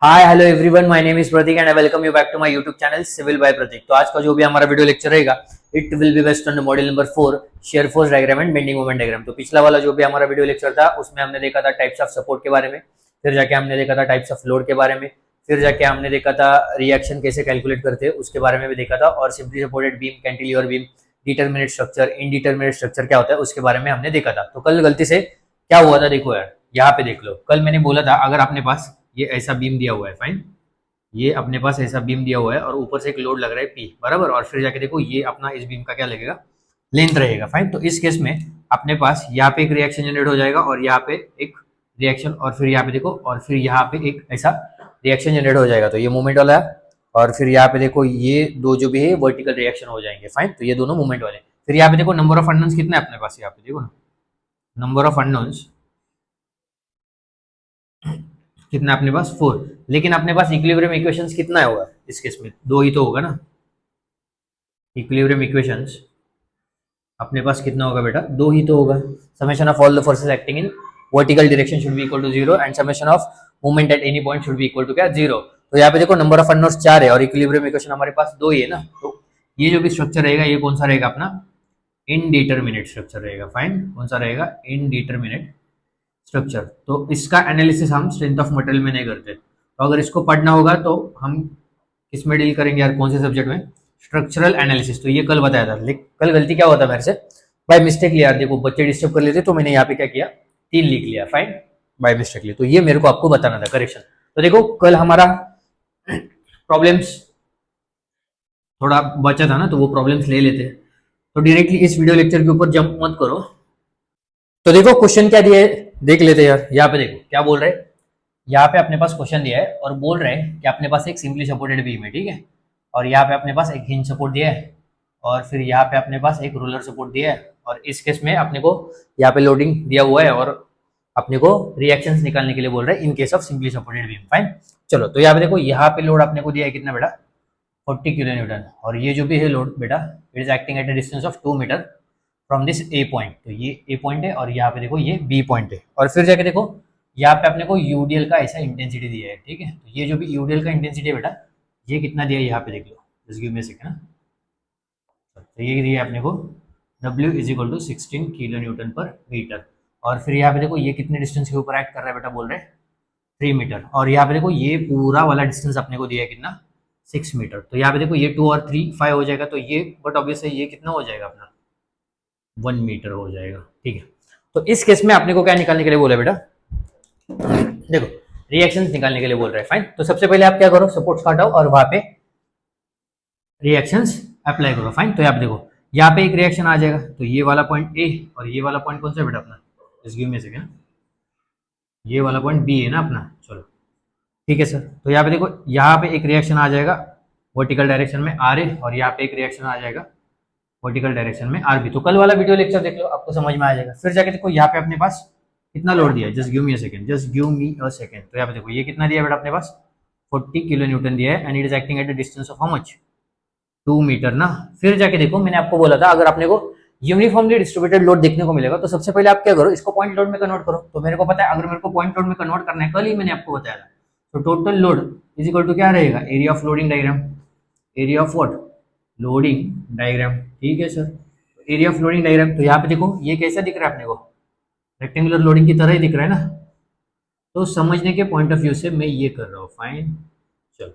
Hi hello everyone, my name is Pratik and I welcome you back to my YouTube channel civil by Pratik. तो आज का जो भी हमारा वीडियो लेक्चर रहेगा it will be based on module number 4 shear force diagram and bending moment diagram. तो पिछला वाला जो भी हमारा वीडियो लेक्चर था उसमें हमने देखा था टाइप्स ऑफ सपोर्ट के बारे में, फिर जाके हमने देखा था टाइप्स ऑफ लोड के बारे में, फिर जाके हमने देखा था रिएक्शन कैसे कैलकुलेट करते हैं उसके बारे में भी देखा था, और simply supported beam, cantilever beam, determinate structure, indeterminate structure क्या होता है उसके बारे में हमने देखा था। तो कल गलती से क्या हुआ था देखो यार, यहाँ पे देख लो। कल मैंने बोला था अगर अपने पास ये ऐसा बीम दिया हुआ है, फाइन, ये अपने पास ऐसा बीम दिया हुआ है और ऊपर से एक लोड लग रहा है पी बराबर, और फिर जाके देखो ये अपना इस बीम का क्या लगेगा, लेंथ रहेगा, फाइन। तो इस केस में अपने पास यहाँ पे एक रिएक्शन जनरेट हो जाएगा और यहाँ पे एक रिएक्शन, और फिर यहाँ पे देखो, और फिर यहाँ पे एक ऐसा रिएक्शन जनरेट हो जाएगा। तो ये मूवमेंट वाला है, और फिर यहाँ पे देखो ये दो जो भी है वर्टिकल रिएक्शन हो जाएंगे, फाइन। तो ये दोनों मूवमेंट वाले। फिर यहाँ पे देखो नंबर ऑफ अननोन्स कितना है अपने पास, यहाँ पे देखो ना, नंबर ऑफ अननोन्स कितना अपने पास 4, लेकिन अपने पास इक्विलिब्रियम इक्वेशंस कितना होगा इस केस में, दो ही तो होगा ना। इक्विलिब्रियम इक्वेशंस अपने पास कितना होगा बेटा, दो ही तो होगा। Summation of all the forces acting in vertical direction should be equal to 0 and summation of movement at any point should be equal to क्या, 0। तो यहाँ पे देखो नंबर ऑफ अननोन्स 4 है और इक्विलिब्रियम इक्वेशन हमारे पास दो ही है ना। तो ये जो भी स्ट्रक्चर रहेगा ये कौन सा रहेगा अपना, इनडिटरमिनेट स्ट्रक्चर रहेगा, फाइन। कौन सा रहेगा, इनडिटरमिनेट स्ट्रक्चर। तो इसका एनालिसिस हम स्ट्रेंथ ऑफ मटेरियल में नहीं करते। तो अगर इसको पढ़ना होगा तो हम किसमें डील करेंगे यार, कौन से सब्जेक्ट में, स्ट्रक्चरल एनालिसिस। तो ये कल बताया था, लेकिन कल गलती क्या होता मेरे से, बाय मिस्टेक लिया। देखो बच्चे डिस्टर्ब कर लेते तो मैंने यहाँ पे क्या किया, 3 लिख लिया, फाइन, बाय मिस्टेक लिया। तो ये मेरे को आपको बताना था, करेक्शन। तो देखो कल हमारा प्रॉब्लम्स थोड़ा बचा था ना, तो वो प्रॉब्लम्स ले लेते। तो डायरेक्टली इस वीडियो लेक्चर के ऊपर जंप मत करो। तो देखो क्वेश्चन क्या दिया है देख लेते यार। यहाँ पे देखो क्या बोल रहे हैं, यहाँ पे अपने पास क्वेश्चन दिया है और बोल रहे हैं कि अपने पास एक सिंपली सपोर्टेड बीम है, ठीक है, और यहाँ पे अपने पास एक हिंज सपोर्ट दिया है, और फिर यहाँ पे अपने पास एक रोलर सपोर्ट दिया है, और इस केस में अपने को यहाँ पे लोडिंग दिया हुआ है, और अपने को रिएक्शंस निकालने के लिए बोल रहे हैं in case of simply supported beam, fine. चलो तो यहाँ पे देखो, यहाँ पे लोड अपने को दिया है कितना बेटा, 40 किलो न्यूटन, और ये जो भी है लोड बेटा, it is acting at a distance of 2 metre from this A point. तो ये ए पॉइंट है और यहाँ पे देखो ये बी पॉइंट है, और फिर जाके देखो यहाँ पे अपने को यूडीएल का ऐसा इंटेंसिटी दिया है, ठीक है। तो ये जो भी यूडीएल का इंटेंसिटी है बेटा, ये कितना दिया है यहाँ पे देख लो, just give me a second. तो ये दिया है अपने को W is equal to 16 kilo Newton per meter, और फिर यहाँ पे देखो ये कितने डिस्टेंस के ऊपर एक्ट कर रहा है बेटा, बोल रहे हैं 3 मीटर, और यहाँ पे देखो ये पूरा वाला डिस्टेंस अपने को दिया है कितना, 6 मीटर। तो यहाँ पे देखो ये 2 और 3 5 हो जाएगा, तो ये बट ऑब्वियसली ये कितना हो जाएगा अपना, 1 मीटर हो जाएगा, ठीक है। तो इस केस में आपने को क्या निकालने के लिए बोला बेटा, देखो रिएक्शंस निकालने के लिए बोल रहे हैं, फाइन। तो सबसे पहले आप क्या करो, सपोर्ट्स हटाओ और वहां पे रिएक्शंस अप्लाई करो, फाइन। तो यहाँ पे देखो यहाँ पे एक रिएक्शन आ जाएगा, तो ये वाला पॉइंट ए और ये वाला पॉइंट कौन सा है बेटा अपना, just give me a second, ये वाला पॉइंट बी है ना अपना, चलो ठीक है सर। तो यहाँ पे देखो यहाँ पे एक रिएक्शन आ जाएगा वर्टिकल डायरेक्शन में आर ए, और यहाँ पे एक रिएक्शन आ जाएगा वर्टिकल डायरेक्शन में आर बी। तो कल वाला वीडियो लेक्चर देख लो, आपको समझ में आ जाएगा। फिर जाके देखो यहाँ पे अपने पास कितना लोड दिया है, just give me a second, just give me a second. तो यहाँ पे देखो ये कितना दिया है बेटा अपने पास, 40 किलो न्यूटन दिया है, and it is acting at the distance of how much, 2 metre ना। फिर जाके देखो मैंने आपको बोला था अगर अपने को यूनिफॉर्मली डिस्ट्रीब्यूटेड लोड देखने को मिलेगा तो सबसे पहले आप क्या करो, इसको पॉइंट लोड में कन्वर्ट करो। तो मेरे को पता है अगर मेरे को पॉइंट लोड में कन्वर्ट करना है, कल ही मैंने आपको बताया था। तो total load is equal to क्या रहेगा, area of loading diagram, area of what, loading diagram, ठीक है sir. Area of loading diagram, तो यहाँ पे देखो ये कैसा दिख रहा है अपने को, रेक्टेंगुलर लोडिंग की तरह ही दिख रहा है ना। तो समझने के पॉइंट ऑफ व्यू से मैं ये कर रहा हूँ, फाइन। चलो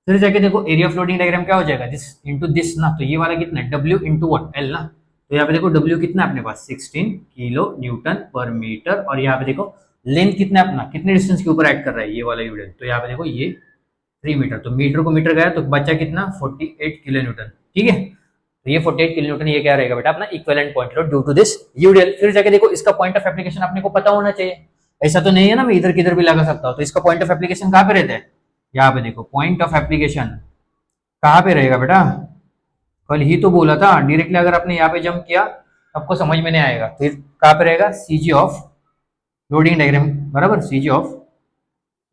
फिर जाके देखो एरिया ऑफ लोडिंग डायग्राम क्या हो जाएगा, दिस इंटू दिस ना। तो ये वाला कितना है, W इंटू वट, एल ना। तो यहाँ पे देखो W कितना है अपने पास, 16 किलो न्यूटन पर मीटर, और यहाँ पे देखो लेंथ कितना है अपना, कितने डिस्टेंस के ऊपर एक्ट कर रहा है ये वाला यूनिट। तो यहाँ पे देखो ये 3 मीटर, तो मीटर को मीटर गया तो बचा कितना, 48 किलो न्यूटन, ठीक है। तो ये 48 किलो न्यूटन ये क्या रहेगा बेटा अपना equivalent point load due to this UDL. फिर जाके देखो इसका पॉइंट ऑफ एप्लीकेशन अपने को पता होना चाहिए, ऐसा तो नहीं है ना मैं इधर किधर भी लगा सकता हूँ। तो इसका पॉइंट ऑफ एप्लीकेशन कहाँ पे रहता है, यहाँ पे देखो पॉइंट ऑफ एप्लीकेशन कहाँ पे रहेगा बेटा, कल ही तो बोला था। डायरेक्टली अगर आपने यहाँ पे जंप किया तो आपको समझ में नहीं आएगा। फिर कहाँ पे रहेगा, सीजी ऑफ लोडिंग डायग्राम बराबर, सीजी ऑफ,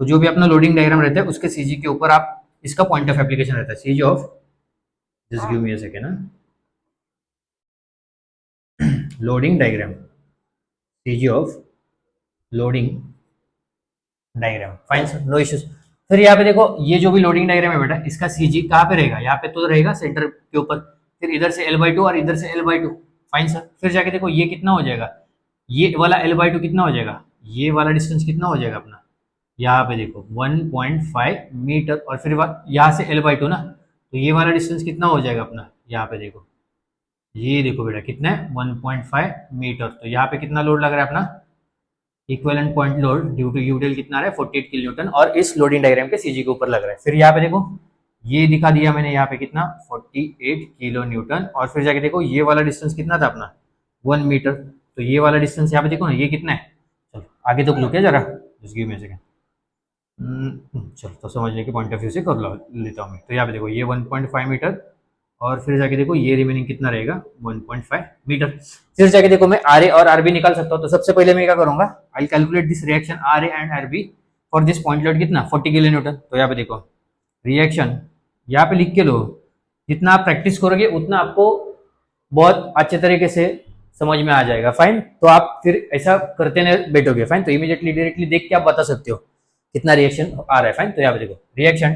तो जो भी अपना लोडिंग डायग्राम रहता है उसके सीजी के ऊपर आप इसका पॉइंट ऑफ एप्लीकेशन रहता है, CG of, just give me a second ना, loading diagram, CG of loading diagram, fine sir, no issues. फिर यहाँ पे देखो ये जो भी लोडिंग डायग्राम है बेटा, इसका सीजी कहाँ पे रहेगा, यहाँ पे तो रहेगा सेंटर के ऊपर, फिर इधर से L/2 और इधर से L/2, फाइन सर। फिर जाके देखो ये कितना हो जाएगा, ये वाला L/2 कितना हो जाएगा, ये वाला डिस्टेंस कितना हो जाएगा अपना, यहाँ पे देखो 1.5 मीटर, और फिर यहाँ से L/2 ना, तो ये वाला डिस्टेंस कितना हो जाएगा अपना, यहाँ पे देखो, ये देखो बेटा कितना है 1.5 मीटर। तो यहाँ पे कितना लोड लग रहा है अपना, equivalent point load due to UDL कितना आ रहा है 48 किलो न्यूटन, और इस लोडिंग डायग्राम के सीजी के ऊपर लग रहा है। फिर यहाँ पे देखो ये दिखा दिया मैंने यहाँ पे कितना 48 किलो न्यूटन, और फिर जाके देखो ये वाला डिस्टेंस कितना था अपना 1 मीटर, तो ये वाला डिस्टेंस यहाँ पे देखो ना ये कितना है, चलो आगे तो लो क्या जरा, just give me a second, चलो तो समझने के पॉइंट ऑफ व्यू से कर लेता हूँ मैं। तो यहाँ पे देखो ये 1.5 मीटर, और फिर जाके देखो ये रिमेनिंग कितना रहेगा 1.5 मीटर। फिर जाके देखो मैं आर ए और आर बी निकाल सकता हूँ। तो सबसे पहले मैं क्या करूंगा, I calculate this reaction R A and R B for this point load कितना 40 किलो न्यूटन। तो यहाँ पे देखो रिएक्शन यहाँ पे लिख के लो, जितना आप प्रैक्टिस करोगे उतना आपको बहुत अच्छे तरीके से समझ में आ जाएगा, फाइन। तो आप फिर ऐसा करते नहीं बैठोगे, फाइन। तो इमीडिएटली डायरेक्टली देख के आप बता सकते हो कितना रिएक्शन आ रहा है, फाइन। तो यहाँ पे देखो reaction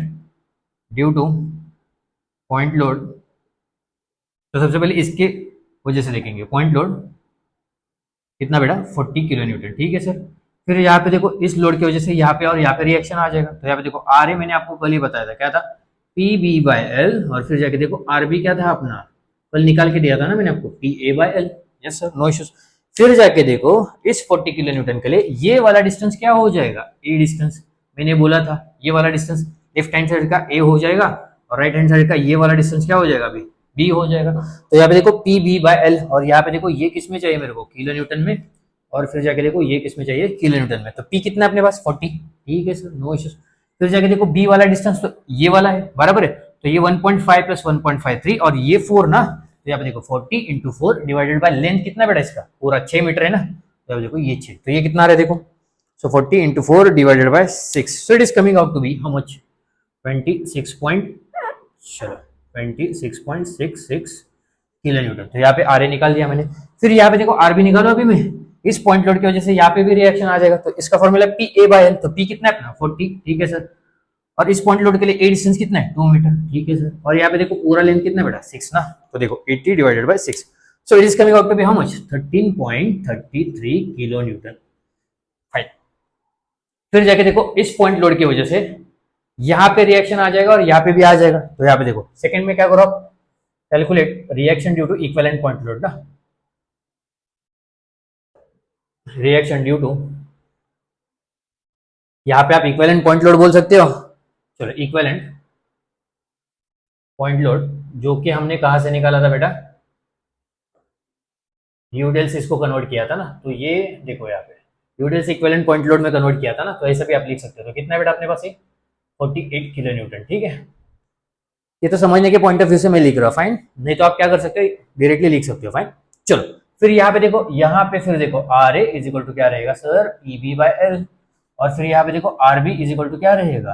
due to point load, तो सबसे पहले इसके वजह से देखेंगे पॉइंट लोड कितना बेटा 40 किलो न्यूटन, ठीक है सर। फिर यहाँ पे देखो इस लोड की वजह से यहाँ पे और यहाँ पे रिएक्शन आ जाएगा। तो यहाँ पे देखो आर ए मैंने आपको कल ही बताया था, क्या था पी बी बाई एल, और फिर जाके देखो आर बी क्या था अपना, कल निकाल के दिया था ना मैंने आपको P A by L, yes sir, no issues. फिर जाके देखो इस 40 किलो न्यूटन के लिए ये वाला डिस्टेंस क्या हो जाएगा, ए डिस्टेंस, मैंने बोला था ये वाला डिस्टेंस लेफ्ट हैंड साइड का ए हो जाएगा, और राइट हैंड साइड का ये वाला डिस्टेंस क्या हो जाएगा अभी बी हो जाएगा। तो यहाँ पे देखो पी बी बाई एल, और यहाँ पे देखो ये किस में चाहिए मेरे को किलो न्यूटन में, और फिर जाके देखो ये किस में चाहिए किलो न्यूटन में। तो पी कितना है अपने पास 40, ठीक है सर, नो इश्यूज। फिर जाके देखो बी वाला डिस्टेंस तो ये वाला है बराबर है, तो ये 1.5 प्लस 1.53 और ये 4 ना, तो यहाँ पे देखो 40 इंटू 4 डिवाइडेड बाय लेंथ कितना बेटा इसका पूरा 6 मीटर है ना, तो यहाँ पे देखो ये 6, तो ये कितना आ रहा है देखो, so 40 into 4 divided by 6, so it is coming out to be how much 26.66 kilo newton. तो यहाँ पे आर ए निकाल दिया मैंने। फिर यहाँ पे देखो आर बी निकालो अभी मैं, इस पॉइंट लोड की वजह से यहाँ पे भी रिएक्शन आ जाएगा। तो इसका formula P A by L, तो पी कितना है अपना 40, ठीक है सर, और इस पॉइंट लोड के लिए ए डिस्टेंस कितना है 2 मीटर, ठीक है सर, और यहाँ पे देखो पूरा लेंथ कितना बेटा 6 ना, तो देखो 80 divided by 6, so it is coming out to be how much 13.33 kilo newton, fine. फिर जाके देखो इस पॉइंट लोड की वजह से यहाँ पे रिएक्शन आ जाएगा और यहाँ पे भी आ जाएगा। तो यहाँ पे देखो सेकंड में क्या करो आप, calculate reaction due to equivalent point load ना, रिएक्शन ड्यू टू, यहाँ पे आप इक्विवेलेंट पॉइंट लोड बोल सकते हो, चलो इक्विवेलेंट पॉइंट लोड जो कि हमने कहा से निकाला था बेटा, यूडेल से इसको कन्वर्ट किया था ना, तो ये देखो यहाँ पे यूडेल से इक्विवेलेंट पॉइंट लोड में कन्वर्ट किया था ना, तो ऐसा भी आप लिख सकते हो। तो कितना है बेटा अपने पास ये 48 किलो न्यूटन, ठीक है। ये तो समझने के पॉइंट ऑफ व्यू से मैं लिख रहा हूँ, फाइन, नहीं तो आप क्या कर सकते हो डायरेक्टली लिख सकते हो, फाइन। चलो फिर यहाँ पे देखो, यहाँ पे फिर देखो R A is equal to क्या रहेगा sir P B by L, और फिर यहाँ पे देखो R B is equal to क्या रहेगा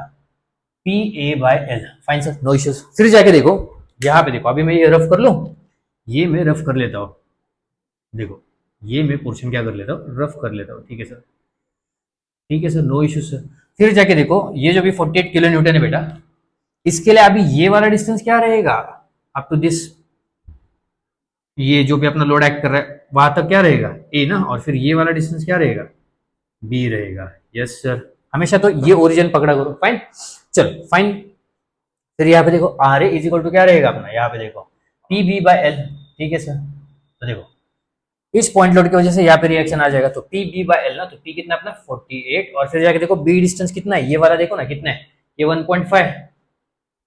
P A by L, fine sir, no issues. फिर जाके देखो यहाँ पे देखो, अभी मैं ये रफ कर लूँ, ये मैं रफ कर लेता हूँ, देखो ये मैं पोर्शन क्या कर लेता हूँ रफ कर लेता हूँ, ठीक है सर, ठीक है सर, नो इश्यूज सर। फिर जाके देखो ये जो भी 48 किलो न्यूटन है बेटा, इसके लिए अभी ये वाला डिस्टेंस क्या रहेगा अप टू दिस, ये जो भी अपना लोड एक्ट कर रहा है वहां तक क्या रहेगा ए ना, और फिर ये वाला डिस्टेंस क्या रहेगा बी रहेगा, यस सर, हमेशा तो ये ओरिजिन पकड़ा करो, फाइन। चलो फाइन, फिर यहाँ पे देखो R A is equal to क्या रहेगा अपना, यहाँ पे देखो पी बी बाई एल, ठीक है सर। तो देखो इस पॉइंट लोड की वजह से यहाँ पे रिएक्शन आ जाएगा, तो पी बी बाई एल ना, तो पी कितना अपना 48, और फिर जाके देखो बी डिस्टेंस कितना है, ये वाला देखो ना कितना है, ये 1.5,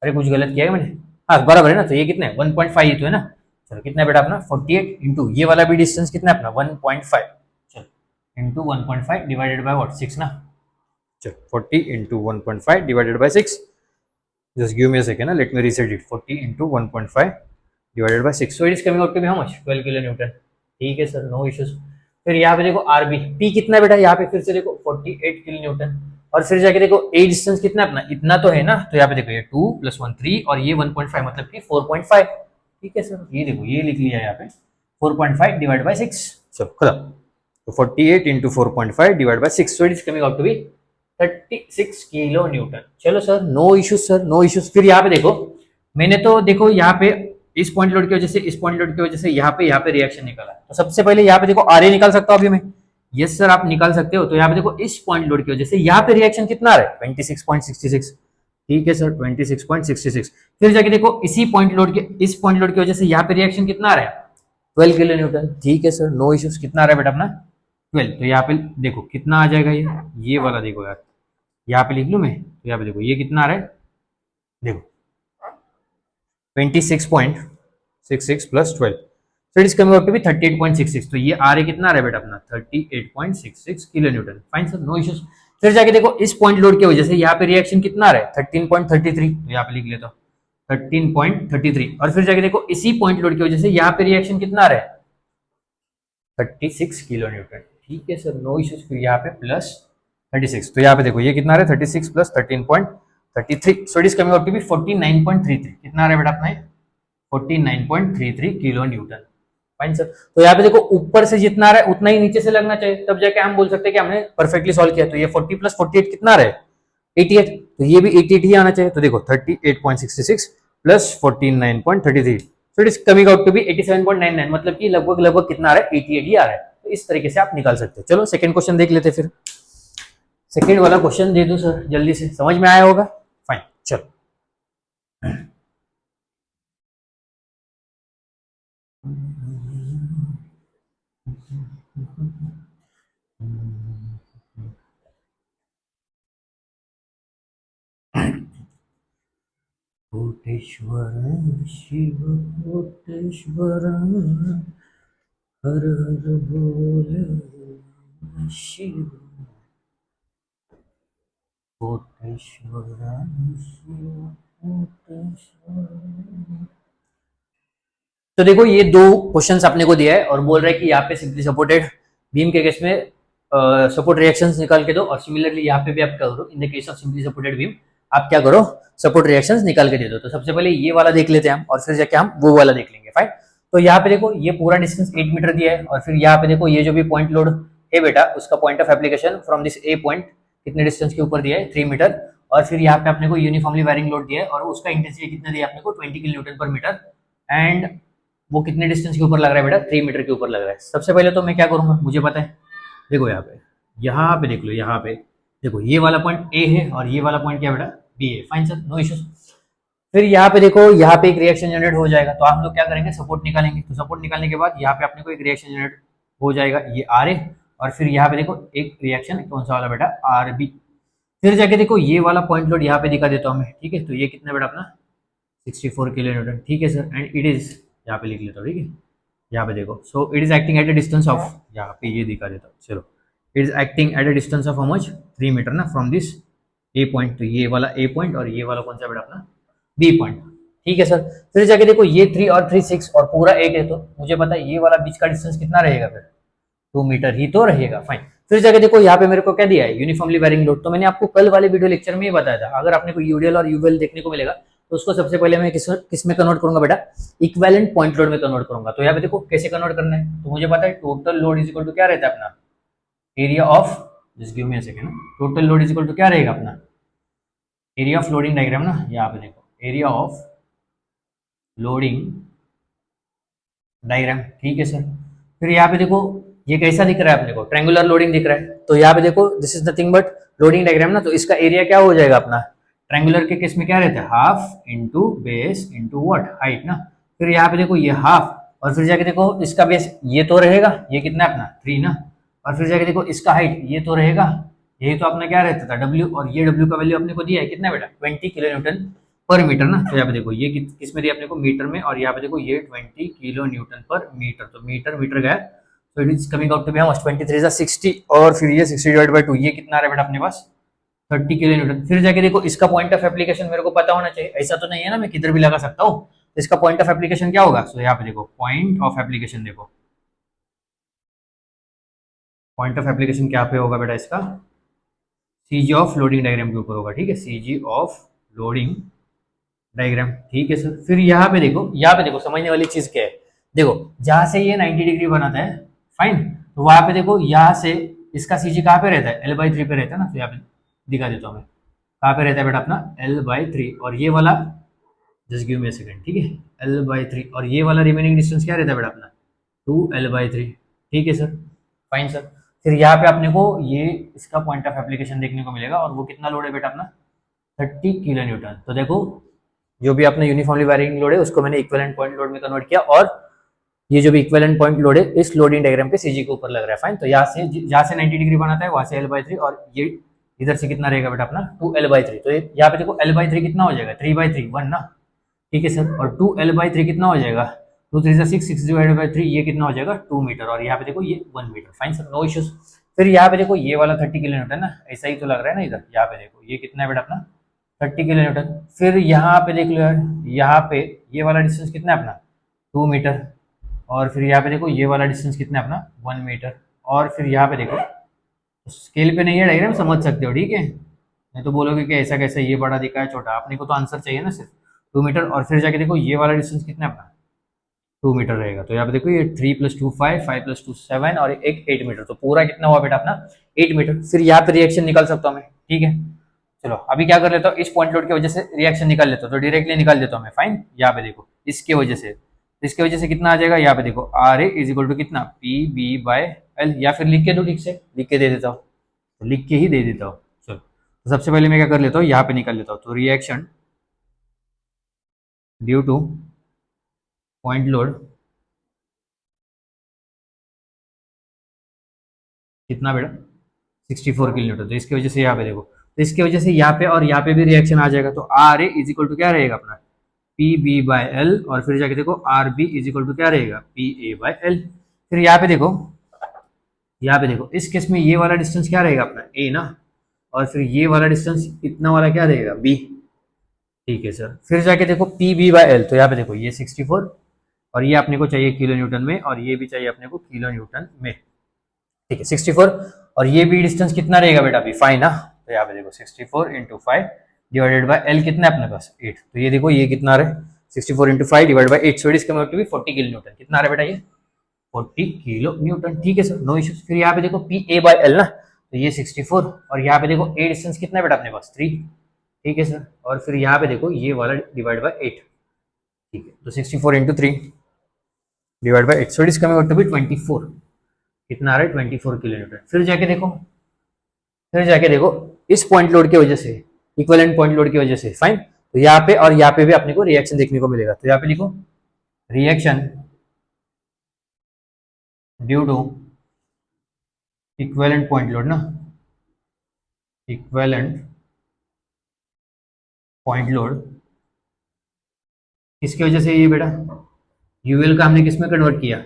अरे कुछ गलत किया है मैंने, हाँ बराबर है ना, तो ये कितना है 1.5 ही तो है ना। चलो कितना है बेटा अपना 48 इंटू ये वाला भी डिस्टेंस कितना है अपना 1.5, चलो इंटू 1.5 डिवाइडेड बाय व्हाट 6 ना, चलो 40 into 1.5 divided by 6, just give me a second ना, let me reset it, 40 into 1.5 divided by 6, so it is coming out to be how much 12 kilo Newton, ठीक है sir, no issues. फिर यहाँ पे देखो R B P कितना है बेटा, यहाँ पे फिर से देखो 48 किलो न्यूटन, और फिर जाके देखो ए डिस्टेंस कितना अपना इतना तो है ना, तो यहाँ पे देखो ये 2 + 1 3 और ये 1.5 मतलब कि 4.5, ठीक है सर, ये देखो ये लिख लिया यहाँ पे 4.5 डिवाइड बाय 6, चलो खत्म। तो 48 into 4.5 divide by 6, so it is coming out to be 36 kilo newton. चलो sir, no issues sir, no issues. फिर यहाँ पे देखो, मैंने तो देखो यहाँ पे इस पॉइंट लोड की वजह से, इस पॉइंट लोड की वजह से यहाँ पे रिएक्शन निकाला। तो सबसे पहले यहाँ पे देखो आर ए निकाल सकता हूँ अभी मैं। यस सर, आप निकाल सकते हो। तो यहाँ पे देखो इस पॉइंट लोड की वजह से यहाँ पे रिएक्शन कितना आ रहा है, 26.66। ठीक है सर, 26.66। फिर जाके देखो इसी पॉइंट लोड के, इस पॉइंट लोड की वजह से यहाँ पे रिएक्शन कितना आ रहा है, 12 किलो न्यूटन। ठीक है सर, नो इश्यूज। कितना आ रहा है बेटा अपना, 12। तो यहाँ पे देखो कितना आ जाएगा, ये वाला देखो यार, यहाँ पे लिख लूं मैं। तो यहाँ पे देखो ये कितना आ रहा है, देखो 26.66 plus 12, so it is coming out to be 38.66। तो ये आर ए कितना आ रहा है बेटा अपना, 38.66 kilo newton. Fine sir, no issues. फिर जाके देखो इस पॉइंट लोड की वजह से यहाँ पे रिएक्शन कितना आ रहा है, 13.33। तो यहाँ पे लिख लेता हूँ 13.33। और फिर जाके देखो इसी पॉइंट लोड की वजह से यहाँ पे रिएक्शन कितना आ रहा है, 36 किलो न्यूटन। ठीक है सर, नो इश्यूज। फिर यहाँ पे प्लस 36। तो यहाँ पे देखो ये कितना आ रहा है, 36 plus 13.33, so it is coming out to be 49.33। कितना आ रहा है बेटा अपना, 49.33 किलो न्यूटन। Fine sir. तो यहाँ पे देखो ऊपर से जितना आ रहा है उतना ही नीचे से लगना चाहिए, तब जाके हम बोल सकते हैं कि हमने परफेक्टली सॉल्व किया। तो ये 40 प्लस 48 कितना आ रहा है, 88। तो ये भी 88 ही आना चाहिए। तो देखो 38.66 plus 49.33, so it is coming out to be 87.99। मतलब कि लगभग लगभग कितना आ रहा है, 88 ही आ रहा है। तो इस तरीके से आप निकाल सकते हो। चलो सेकंड क्वेश्चन देख लेते फिर। सेकंड वाला क्वेश्चन दे दो सर जल्दी से, समझ में आया होगा। फाइन, चलो। कोटेश्वर शिव कोटेश्वर, हर हर बोल शिव कोटेश्वर शिव कोटेश्वर। तो देखो ये दो क्वेश्चंस आपने को दिया है और बोल रहा है कि यहाँ पे सिंपली सपोर्टेड बीम के केस में सपोर्ट रिएक्शंस निकाल के दो, और सिमिलरली यहाँ पे भी आप क्या करो, in the case of simply supported beam आप क्या करो, सपोर्ट रिएक्शंस निकाल के दे दो। तो सबसे पहले ये वाला देख लेते हैं हम, और फिर जाके हम वो वाला देख लेंगे। फाइन। तो यहाँ पे देखो ये पूरा डिस्टेंस 8 मीटर दिया है, और फिर यहाँ पे देखो ये जो भी पॉइंट लोड है बेटा, उसका point of application from this A point कितने डिस्टेंस के ऊपर दिया है, 3 मीटर। और फिर यहाँ पे अपने को यूनिफॉर्मली वायरिंग लोड दिया है, और उसका इंटेंसिटी कितना दिया अपने को, 20 kilo Newton per metre. And वो कितने डिस्टेंस के ऊपर लग रहा है बेटा, 3 मीटर के ऊपर लग रहा है। सबसे पहले तो मैं क्या करूंगा, मुझे पता है, देखो यहाँ पे देख लो, यहाँ पे देखो ये वाला पॉइंट ए है और ये वाला पॉइंट क्या बेटा, बी है। Fine sir, no issues. फिर यहाँ पे देखो, यहाँ पे एक रिएक्शन जनरेट हो जाएगा, तो हम लोग क्या करेंगे, सपोर्ट निकालेंगे। तो सपोर्ट निकालने के बाद यहाँ पे अपने को एक रिएक्शन जनरेट हो जाएगा, ये आर ए। और फिर यहाँ पे देखो एक रिएक्शन कौन सा वाला बेटा, आर बी। फिर जाके देखो ये वाला पॉइंट लोड यहाँ पे दिखा देता हूँ मैं। ठीक है, तो ये कितना बेटा अपना, 64 किलो न्यूटन। ठीक है सर, एंड इट इज, यहाँ पे लिख लेता हूँ। ठीक है, यहाँ पे देखो, so it is acting at a distance of, यहाँ पे ये दिखा देता हूँ। चलो, it is acting at a distance of how much, 3 metre ना, फ्रॉम दिस ए पॉइंट। तो ये वाला ए पॉइंट और ये वाला कौन सा बेटा अपना, बी पॉइंट। ठीक है सर। फिर जाके देखो ये 3 और 3 6 और पूरा 8 है, तो मुझे पता है ये वाला बीच का डिस्टेंस कितना रहेगा, फिर 2 मीटर ही तो रहेगा। फाइन। फिर जाके देखो यहाँ पे मेरे को क्या दिया है, यूनिफॉर्मली वेरिंग लोड। तो मैंने आपको कल वाले वीडियो लेक्चर में ही बताया था, अगर आपने को यूडीएल और यूवीएल देखने को मिलेगा तो उसको सबसे पहले मैं किस में कन्वर्ट करूंगा बेटा, इक्विवेलेंट पॉइंट लोड में कन्वर्ट करूंगा। तो यहाँ पे देखो कैसे कन्वर्ट करना है, तो मुझे पता है total load is equal to क्या रहता है अपना, area of, just give me a second, total load is equal to क्या रहेगा अपना, एरिया ऑफ लोडिंग डायग्राम ना। यहाँ पे देखो एरिया ऑफ लोडिंग डायग्राम। ठीक है सर। फिर यहाँ पे देखो ये कैसा दिख रहा है अपने को, ट्रायंगुलर लोडिंग दिख रहा है। तो यहाँ पे देखो this is nothing but loading diagram ना, तो इसका एरिया क्या हो जाएगा अपना, ट्रायंगुलर के केस में क्या रहता है, half into base into what, height ना। फिर यहाँ पे देखो ये हाफ, और फिर जाके देखो इसका बेस ये तो रहेगा, ये कितना अपना 3 ना। और फिर जाके देखो इसका हाइट ये तो रहेगा, यही तो अपना क्या रहता था W, और ये W का वैल्यू अपने को दिया है कितना बेटा, 20 किलो न्यूटन पर मीटर ना। तो यहाँ पे देखो ये किस में दिया अपने को, मीटर में, और यहाँ पे देखो ये 20 किलो न्यूटन पर मीटर। तो मीटर मीटर गया, तो it is coming out to be how much, 23 60, और फिर ये 60 डिवाइड बाय 2, ये कितना आ रहा है बेटा अपने पास, 30 किलो न्यूटन। फिर जाके देखो इसका पॉइंट ऑफ एप्लीकेशन मेरे को पता होना चाहिए, ऐसा तो नहीं है ना मैं किधर भी लगा सकता हूँ। तो इसका पॉइंट ऑफ एप्लीकेशन क्या होगा, सो यहाँ पे देखो पॉइंट ऑफ एप्लीकेशन, देखो पॉइंट ऑफ एप्लीकेशन क्या पे होगा बेटा इसका, सीजी ऑफ लोडिंग डायग्राम के ऊपर होगा। ठीक है, सीजी ऑफ लोडिंग डायग्राम। ठीक है सर। फिर यहाँ पे देखो, यहाँ पे देखो समझने वाली चीज क्या है, देखो जहां से ये 90 डिग्री बनाता है, फाइन, तो वहां पे देखो यहाँ से इसका सीजी कहाँ पे रहता है, L/3 पे रहता है ना। तो यहाँ पे दिखा देता हूँ मैं, कहाँ पे रहता है बेटा अपना L/3, और ये वाला just give me a second, ठीक है, L/3, और ये वाला रिमेनिंग डिस्टेंस क्या रहता है बेटा अपना 2L/3, ठीक है सर, फाइन सर। फिर यहाँ पे अपने को ये इसका पॉइंट ऑफ एप्लीकेशन देखने को मिलेगा, और वो कितना लोड है बेटा अपना 30 किलो न्यूटन। तो देखो जो भी आपने यूनिफॉर्मली वैरिंग लोड है उसको मैंने इक्विवेलेंट पॉइंट लोड में कन्वर्ट किया, और ये जो भी इक्विवेलेंट पॉइंट लोड है इस लोडिंग डायग्राम पे सीजी के ऊपर लग रहा है, फाइन। तो यहाँ से जहाँ से 90 डिग्री बनाता है वहां से L/3, और ये इधर से कितना रहेगा बेटा अपना 2L/3। तो यहाँ पे देखो L/3 कितना हो जाएगा 3/3 1 ना, ठीक है सर, और 2L/3 कितना हो जाएगा 2 3 6 6 डिवाइडेड बाई 3, ये कितना हो जाएगा 2 मीटर, और यहाँ पे देखो ये 1 metre, fine sir, no issues. फिर यहाँ पे देखो ये वाला 30 किलो न्यूटन ना, ऐसा ही तो लग रहा है ना इधर, यहाँ पे देखो ये कितना है बेटा अपना 30 किलो न्यूटन। फिर यहाँ पे देख लो यार, यहाँ पे ये वाला डिस्टेंस कितना है अपना 2 मीटर, और फिर यहाँ पे देखो ये वाला डिस्टेंस कितना है अपना 1 मीटर, और फिर यहाँ पे देखो स्केल पे नहीं है डायग्राम, समझ सकते हो, ठीक है, नहीं तो बोलोगे कि ऐसा कैसे ये बड़ा दिखा है छोटा, अपने को तो आंसर चाहिए ना सिर्फ 2 मीटर। और फिर जाके देखो ये वाला डिस्टेंस कितना है अपना 2 मीटर रहेगा, तो यहाँ पे देखो ये 3 + 2 5, 5 + 2 7, और एक 8 मीटर, तो पूरा कितना हुआ बेटा अपना 8 मीटर। फिर यहाँ पे रिएक्शन निकाल सकता हूँ मैं, ठीक है, चलो अभी क्या कर लेता हूँ, इस पॉइंट लोड की वजह से रिएक्शन निकाल लेता हूँ, तो डायरेक्टली निकाल देता हूँ मैं, फाइन। यहाँ पे देखो इसके वजह से कितना आ जाएगा, यहाँ पे देखो RA = कितना PB/L, या फिर लिख के दो, ठीक से लिख के दे देता हूँ, तो लिख के ही दे देता हूँ। चलो तो सबसे पहले मैं क्या कर लेता हूँ, यहाँ पे निकाल लेता हूँ, तो reaction due to point load कितना बेटा 64 किलो न्यूटन, तो इसकी वजह से यहाँ पे देखो, तो इसकी वजह से यहाँ पे और यहाँ पे भी रिएक्शन आ जाएगा, तो RA = क्या रहेगा अपना PB/L, और फिर जाके देखो RB = क्या रहेगा PA/L। फिर यहाँ पे देखो इस केस में ये वाला डिस्टेंस क्या रहेगा अपना A ना, और फिर ये वाला डिस्टेंस इतना वाला क्या रहेगा B, ठीक है सर। फिर जाके देखो PB/L, तो यहाँ पे देखो ये 64, और ये अपने को चाहिए किलो न्यूटन में, और ये भी चाहिए अपने को किलो न्यूटन में, ठीक है 64, और ये भी डिस्टेंस कितना रहेगा बेटा अभी 5 ना, तो यहाँ पे देखो 64 × 5 डिवाइडेड बाय L कितना है अपने पास 8, तो ये देखो ये कितना आ रहा है 64 × 5 divide by 8, so it is coming to be 40 kilonewton, कितना आ रहा है बेटा ये 40 किलो न्यूटन, ठीक है सर, नो इश्यूज। फिर यहाँ पे देखो PA/L ना, तो ये 64, और यहाँ पे देखो A डिस्टेंस कितना है बेटा अपने पास 3, ठीक है सर, और फिर यहाँ पे देखो ये वाला डिवाइड बाय 8, ठीक है, तो 64 × 3 divide by 8, so it is coming to be 24, कितना आ रहा है 24 किलो न्यूटन। फिर जाके देखो इस पॉइंट लोड की वजह से, इक्विवेलेंट पॉइंट लोड की वजह से, फाइन, तो यहाँ पे और यहाँ पे भी अपने को रिएक्शन देखने को मिलेगा, तो यहाँ पे लिखो reaction due to equivalent point load ना, इक्विवेलेंट पॉइंट लोड किसकी वजह से ये बेटा यूएल का हमने किस में कन्वर्ट किया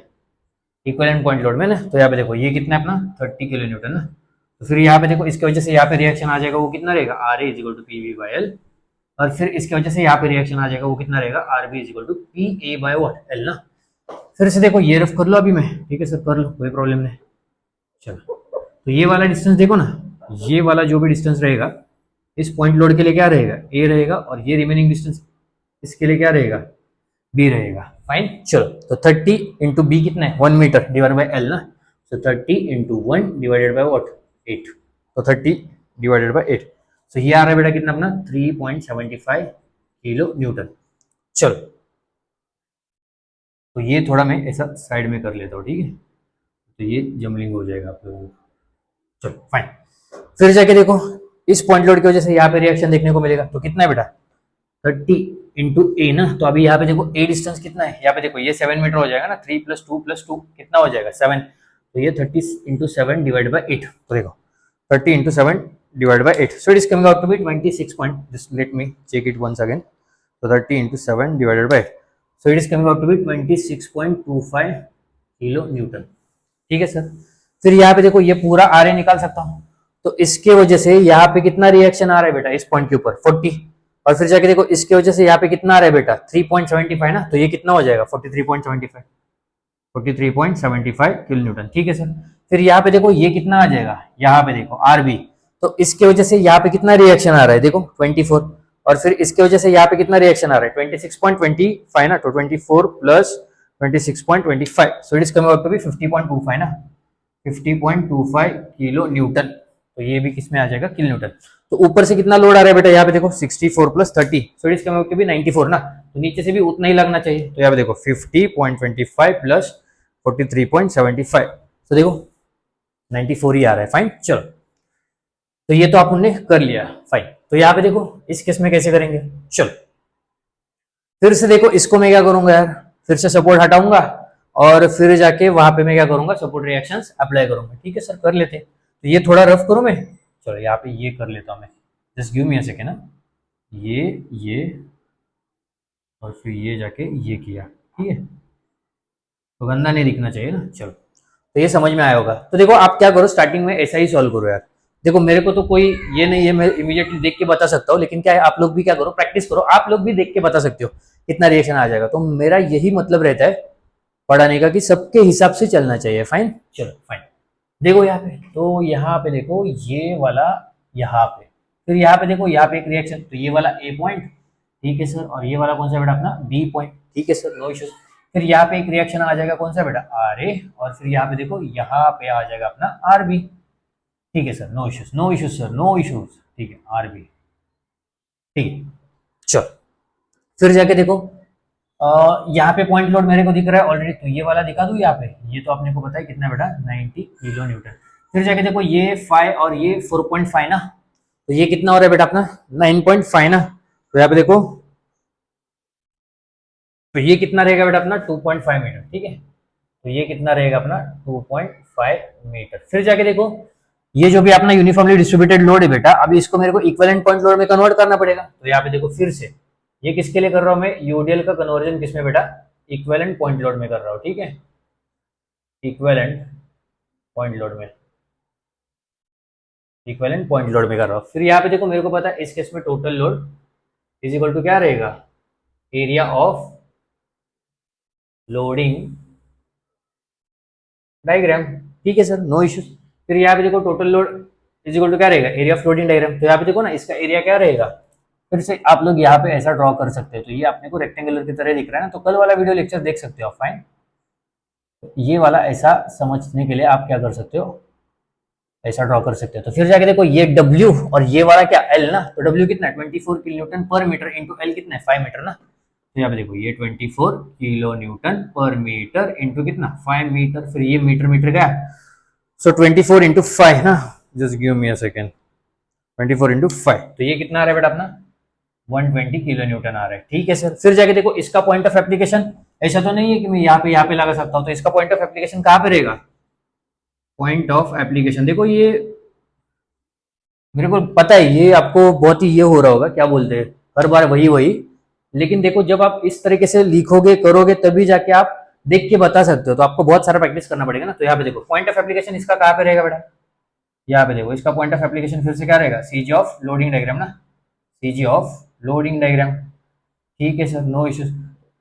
इक्विवेलेंट पॉइंट लोड में ना, तो यहाँ पे देखो ये कितना है अपना 30 किलो न्यूटन ना, तो फिर यहाँ पे देखो इसकी वजह से यहाँ पे रिएक्शन आ जाएगा, वो कितना रहेगा RA = PB/L, और फिर इसकी वजह से यहाँ पे रिएक्शन आ जाएगा, वो कितना रहेगा RB = PA/L ना। फिर से देखो ये रफ कर लो अभी मैं, ठीक है सर कर लो, कोई प्रॉब्लम नहीं। चलो तो ये वाला डिस्टेंस देखो ना, ये वाला जो भी डिस्टेंस रहेगा इस पॉइंट लोड के लिए क्या रहेगा A रहेगा, और ये रिमेनिंग डिस्टेंस इसके लिए क्या रहेगा B रहेगा, फाइन। चलो तो 30 × B कितना है 1 मीटर डिवाइड बाय L ना, तो 30 × 1 डिवाइडेड बाय व्हाट 8, तो 30 डिवाइडेड बाय 8, तो ये आ रहा है बेटा कितना अपना 3.75 किलो न्यूटन। चलो तो ये थोड़ा मैं ऐसा साइड में कर लेता हूँ, ठीक है, तो ये जमलिंग हो जाएगा आप लोगों को। चलो फाइन, फिर जाके देखो इस पॉइंट लोड की वजह से यहाँ पे रिएक्शन देखने को मिलेगा, तो कितना है बेटा 30 × A ना, तो अभी यहाँ पे देखो A डिस्टेंस कितना है, यहाँ पे देखो ये 7 मीटर हो जाएगा ना, 3 + 2 + 2 कितना हो जाएगा 7, तो ये 30 × 7 डिवाइड बाय 8, तो देखो 30 × 7 divide by 8, so it is coming out to be 26 point, just let me check it once again, तो 30 × 7 divided by 8, so it is coming out to be 26.25 kilo Newton, ठीक है सर। फिर यहाँ पे देखो ये पूरा RA निकाल सकता हूँ, तो इसके वजह से यहाँ पे कितना रिएक्शन आ रहा है बेटा इस पॉइंट के ऊपर 40, और फिर जाके देखो इसके वजह से यहाँ पे कितना आ रहा है बेटा 3.75 ना, तो ये कितना हो जाएगा 43.75 किलो न्यूटन, ठीक है सर। फिर यहाँ पे देखो ये कितना आ जाएगा, यहाँ पे देखो RB, तो इसके वजह से यहाँ पे कितना रिएक्शन आ रहा है देखो 24, और फिर इसके वजह से यहाँ पे कितना रिएक्शन आ रहा है 26.25 ना, तो 24 + 26.25, so it is coming out to be 50.25 ना, 50.25 किलो न्यूटन, तो ये भी किस में आ जाएगा किलो न्यूटन। तो ऊपर से कितना लोड आ रहा है बेटा, यहाँ पे देखो 64 plus 30, so it is coming to be 94 ना, तो नीचे से भी उतना ही लगना चाहिए। तो यहाँ पे देखो 50.25 प्लस 43.75, तो देखो 94 ही आ रहा है। फाइन, चलो तो ये तो आपने कर लिया। फाइन, तो यहाँ पे देखो इस केस में कैसे करेंगे, चलो फिर से देखो इसको मैं क्या करूंगा यार, फिर से सपोर्ट हटाऊंगा और फिर जाके वहां पे मैं क्या करूंगा, सपोर्ट रिएक्शंस अप्लाई करूंगा। ठीक है सर, कर लेते हैं। तो ये थोड़ा रफ करूं मैं, चलो यहाँ पे ये कर लेता हूं मैं, just give me a second ना, ये और फिर ये जाके ये किया, ठीक है, तो गंदा नहीं दिखना चाहिए ना। चलो तो ये समझ में आया होगा। तो देखो आप क्या करो, स्टार्टिंग में ऐसा ही सॉल्व करो यार। देखो मेरे को तो कोई ये नहीं है, मैं इमीडिएटली देख के बता सकता हूँ, लेकिन क्या है आप लोग भी क्या करो, प्रैक्टिस करो, आप लोग भी देख के बता सकते हो कितना रिएक्शन आ जाएगा। तो मेरा यही मतलब रहता है पढ़ाने का कि सबके हिसाब से चलना चाहिए। फाइन, चलो फाइन, देखो यहाँ पे, तो यहाँ पे देखो ये वाला यहाँ पे, फिर यहाँ पे देखो यहाँ पे एक रिएक्शन, तो ये वाला ए पॉइंट, ठीक है सर, और ये वाला कौन सा बेटा अपना बी पॉइंट, ठीक है सर, नो इश्यूज। फिर यहाँ पे एक रिएक्शन आ जाएगा कौन सा बेटा आर ए, और फिर यहाँ पे देखो यहाँ पे आ जाएगा अपना आर बी, ठीक है sir, no issues, no issues sir, no issues, ठीक है, आर बी, ठीक है। चलो फिर जाके देखो यहाँ पे पॉइंट लोड मेरे को दिख रहा है ऑलरेडी, तो ये वाला दिखा दूं यहाँ पे, ये तो आपने को पता है कितना बेटा 90 किलो न्यूटन। फिर जाके देखो ये 5 और ये 4.5 ना, तो ये कितना हो रहा है बेटा अपना 9.5 ना, तो यहाँ पे देखो तो ये कितना रहेगा बेटा अपना 2.5 मीटर, ठीक है, तो ये कितना रहेगा अपना 2.5 मीटर। फिर जाके देखो ये जो भी अपना यूनिफॉर्मली डिस्ट्रीब्यूटेड लोड है बेटा, अभी इसको मेरे को इक्विवेलेंट पॉइंट लोड में कन्वर्ट करना पड़ेगा। तो यहाँ पे देखो फिर से ये किसके लिए कर रहा हूं मैं, यूडीएल का कन्वर्जन किसमें बेटा, इक्विवेलेंट पॉइंट लोड में कर रहा हूँ, ठीक है, इक्विवेलेंट पॉइंट लोड में, इक्विवेलेंट पॉइंट लोड में कर रहा हूँ। फिर यहाँ पे देखो मेरे को पता है इस केस में total load is equal to क्या रहेगा, एरिया ऑफ लोडिंग डायग्राम, ठीक है सर, नो इश्यूज। फिर यहाँ पे देखो total load is equal to क्या रहेगा, एरिया ऑफ लोडिंग डायग्राम, तो यहाँ पे देखो ना इसका एरिया क्या रहेगा, फिर से आप लोग यहाँ पे ऐसा ड्रॉ कर सकते हो, तो ये अपने को रेक्टेंगुलर की तरह दिख रहा है ना, तो कल वाला वीडियो लेक्चर देख सकते हो आप। फाइन, ये वाला ऐसा समझने के लिए आप क्या कर सकते हो, ऐसा ड्रॉ कर सकते हो। तो फिर जाके देखो ये W और ये वाला क्या L ना, तो W कितना है 24 kilo Newton per metre into L कितना है 5 मीटर ना, तो यहाँ पे देखो ये 24 kilo Newton per metre into कितना 5 मीटर, फिर ये मीटर मीटर क्या, सो 24 इंटू 5 ना, just give me a second, 24 into 5, तो ये कितना आ रहा है बेटा अपना 120 किलो न्यूटन आ रहा है, ठीक है सर। फिर जाके देखो इसका पॉइंट ऑफ एप्लीकेशन, ऐसा तो नहीं है कि मैं यहाँ पे लगा सकता हूँ, तो इसका पॉइंट ऑफ एप्लीकेशन कहाँ पे रहेगा, पॉइंट ऑफ एप्लीकेशन देखो ये मेरे को पता है ये आपको बहुत ही ये हो रहा होगा, क्या बोलते हैं हर बार वही वही, लेकिन देखो जब आप इस तरीके से लिखोगे करोगे तभी जाके आप देख के बता सकते हो, तो आपको बहुत सारा प्रैक्टिस करना पड़ेगा ना। तो यहाँ पे देखो पॉइंट ऑफ एप्लीकेशन इसका कहाँ पे रहेगा बेटा, यहाँ पे देखो इसका पॉइंट ऑफ एप्लीकेशन फिर से क्या रहेगा, सीजी ऑफ लोडिंग डायग्राम ना, सीजी ऑफ लोडिंग डायग्राम, ठीक है सर, नो इश्यूज।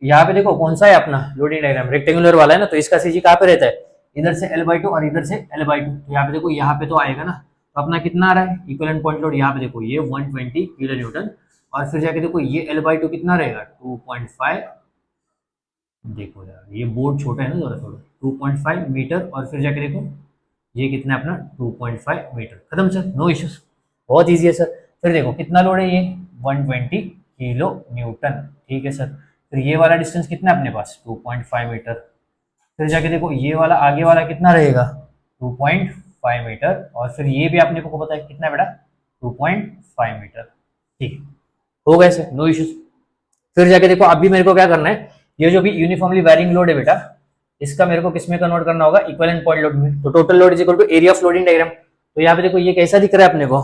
यहाँ पे देखो कौन सा है अपना लोडिंग डायग्राम, रेक्टेंगुलर वाला है ना, तो इसका सीजी कहाँ पे रहता है, इधर से L/2 और इधर से L/2, तो यहाँ पे देखो यहाँ पे तो आएगा ना, तो अपना कितना आ रहा है इक्विवेलेंट पॉइंट लोड, यहाँ पे देखो ये 120 किलो न्यूटन, और फिर जाके देखो ये L/2 कितना रहेगा 2.5, देखो यार ये बोर्ड छोटा है ना थोड़ा थोड़ा, 2.5 मीटर, और फिर जाके देखो ये कितना है अपना 2.5 मीटर, खत्म सर, नो इश्यूज, बहुत ईजी है सर। फिर देखो कितना लोड है ये 120 किलो न्यूटन, ठीक है सर। फिर ये वाला डिस्टेंस कितना है अपने पास 2.5 मीटर, फिर जाके देखो ये वाला आगे वाला कितना रहेगा 2.5 मीटर, और फिर ये भी आपने को पता है कितना बेटा 2.5 मीटर, ठीक है, हो गए सर, नो इश्यूज। फिर जाके देखो अभी मेरे को क्या करना है, ये जो भी यूनिफॉर्मली वेरिंग लोड है बेटा, इसका मेरे को किस में कन्वर्ट करना होगा, इक्विवेलेंट पॉइंट लोड में। तो total load is equal to area of loading diagram, तो यहाँ पे देखो ये कैसा दिख रहा है अपने को,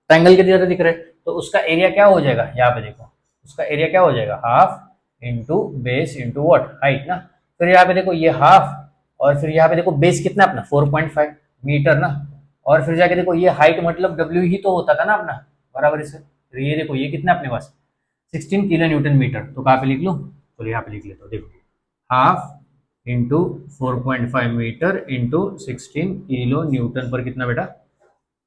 ट्रायंगल की तरह दिख रहा है, तो उसका एरिया क्या हो जाएगा, यहाँ पे देखो उसका एरिया क्या हो जाएगा, half into base into what height ना। फिर यहाँ पे देखो ये हाफ, और फिर यहाँ पे देखो बेस कितना अपना 4.5 मीटर ना, और फिर जाके देखो ये हाइट मतलब W ही तो होता था ना अपना, बराबर इससे। फिर ये देखो ये कितना अपने पास 16 किलो न्यूटन मीटर, तो कहाँ पे लिख लो, तो यहाँ पे लिख लेता हूँ, देखो half into 4.5 metre into 16 kilo Newton पर कितना बेटा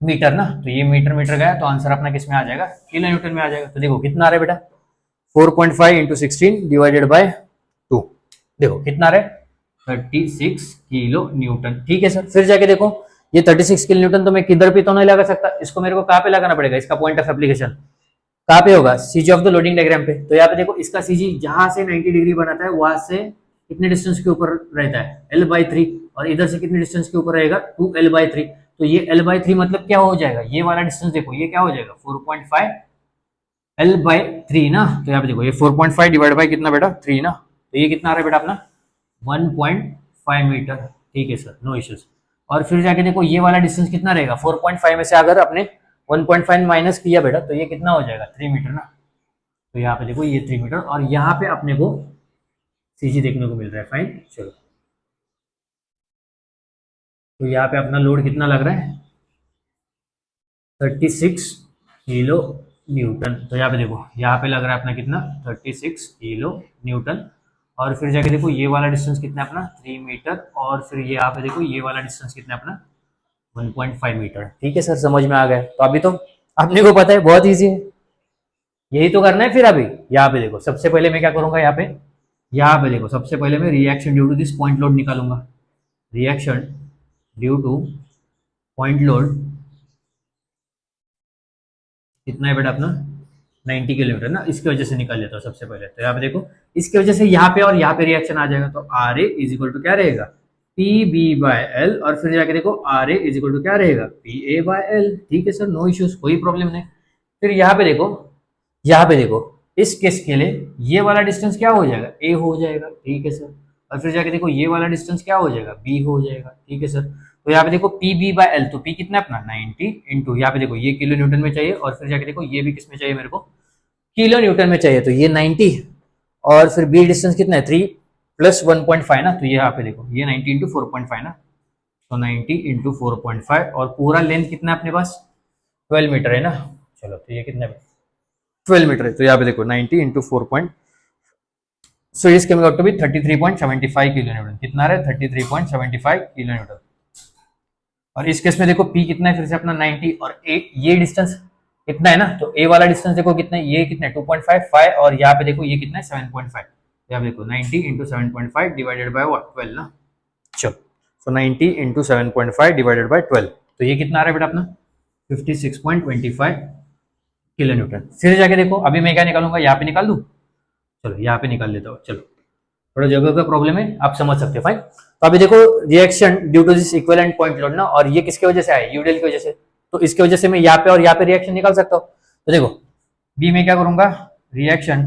मीटर ना, तो ये मीटर मीटर गया, तो आंसर अपना किस में आ जाएगा किलो न्यूटन में आ जाएगा। तो देखो कितना आ रहा है बेटा 4.5 इंटू 16 डिवाइडेड बाय 2, देखो कितना आ रहा है 36 किलो न्यूटन, ठीक है सर। फिर जाके देखो ये 36 किलो न्यूटन तो मैं किधर भी तो नहीं लगा सकता, इसको मेरे को कहाँ पे लगाना पड़ेगा, इसका पॉइंट ऑफ एप्लीकेशन कहाँ पे होगा, CG of the loading diagram पे। तो यहाँ पे देखो इसका सीजी जहां से 90 डिग्री बनाता है वहां से कितने डिस्टेंस के ऊपर रहता है, L/3, और इधर से कितने डिस्टेंस के ऊपर रहेगा, 2L/3। तो ये L/3 मतलब क्या हो जाएगा, ये वाला डिस्टेंस देखो ये क्या हो जाएगा 4.5 L/3 ना। तो यहाँ पे देखो ये 4.5 डिवाइड बाई कितना बेटा 3 ना, तो ये कितना आ रहा है बेटा अपना 1.5 मीटर। ठीक है सर, नो इश्यूज। और फिर जाके देखो ये वाला डिस्टेंस कितना रहेगा, 4.5 में से अगर अपने 1.5 माइनस किया बेटा तो ये कितना हो जाएगा 3 मीटर ना। तो यहाँ पे देखो ये 3 मीटर, और यहाँ पे अपने को सीजी देखने को मिल रहा है। फाइन, चलो। तो यहाँ पे अपना लोड कितना लग रहा है 36 किलो न्यूटन। तो यहाँ पे देखो यहाँ पे लग रहा है अपना कितना 36 किलो न्यूटन। और फिर जाके देखो ये वाला डिस्टेंस कितना है अपना 3 मीटर, और फिर ये यहाँ पे देखो ये वाला डिस्टेंस कितना है अपना 1.5 मीटर। ठीक है सर, समझ में आ गया। तो अभी तो अपने को पता है, बहुत ईजी है, यही तो करना है। फिर अभी यहाँ पे देखो सबसे पहले मैं क्या करूंगा, यहाँ पे देखो सबसे पहले मैं reaction due to this point load निकालूंगा। Reaction due to point load कितना है बेटा अपना 90 किलोमीटर ना, इसकी वजह से निकाल लेता हूँ सबसे पहले। तो यहाँ पे देखो इसकी वजह से यहाँ पे और यहाँ पे रिएक्शन आ जाएगा, तो R A is equal to क्या रहेगा पी बी बाय एल, और फिर जाके देखो R A is equal to क्या रहेगा पी ए बाय एल। ठीक है सर, नो इश्यूज, कोई प्रॉब्लम नहीं। फिर यहाँ पे देखो इस केस के लिए ये वाला डिस्टेंस क्या हो जाएगा ए हो जाएगा। ठीक है सर, और फिर जाके देखो ये वाला डिस्टेंस क्या हो जाएगा बी हो जाएगा। ठीक है सर, तो यहाँ पे देखो पी बी बाय एल, तो पी कितना है अपना 90 इंटू यहाँ पे देखो ये किलो न्यूटन में चाहिए, और फिर जाके देखो ये भी किस में चाहिए मेरे को किलो न्यूटन में चाहिए, तो ये 90, और फिर बी डिस्टेंस कितना है 3 प्लस 1.5 ना, तो ये यहाँ पे देखो ये 90 इंटू 4.5 ना, तो 90 इंटू 4.5, और पूरा लेंथ कितना है अपने पास 12 मीटर है ना। चलो, तो ये कितना है 12 मीटर है, तो यहाँ पे देखो 90 into 4 point, so is coming out to be 33.75 kilonewton. कितना है 33.75 किलो न्यूटन। और इस केस में देखो P कितना है फिर से अपना 90, और A ये डिस्टेंस कितना है ना, तो A वाला डिस्टेंस देखो कितना है, ये कितना है 2.5, और यहाँ पे देखो ये कितना है 7.5। यहाँ पे देखो 90 इंटू 7.5 डिवाइडेड बाय व्हाट 12 ना। चलो, सो 90 इंटू 7.5 डिवाइडेड बाय 12, तो ये कितना आ रहा है बेटा अपना 56.25 किलो न्यूटन। फिर जाके देखो अभी मैं क्या निकालूंगा, यहाँ पे निकाल दूं, चलो यहाँ पे निकाल लेता हूँ। चलो, थोड़ा जगह का प्रॉब्लम है, आप समझ सकते हो। फाइन, तो अभी देखो reaction due to this equivalent point load ना, और ये किसके वजह से आया यूडेल की वजह से, तो इसके वजह से मैं यहाँ पे और यहाँ पे रिएक्शन निकाल सकता हूँ। तो देखो बी में क्या करूंगा, reaction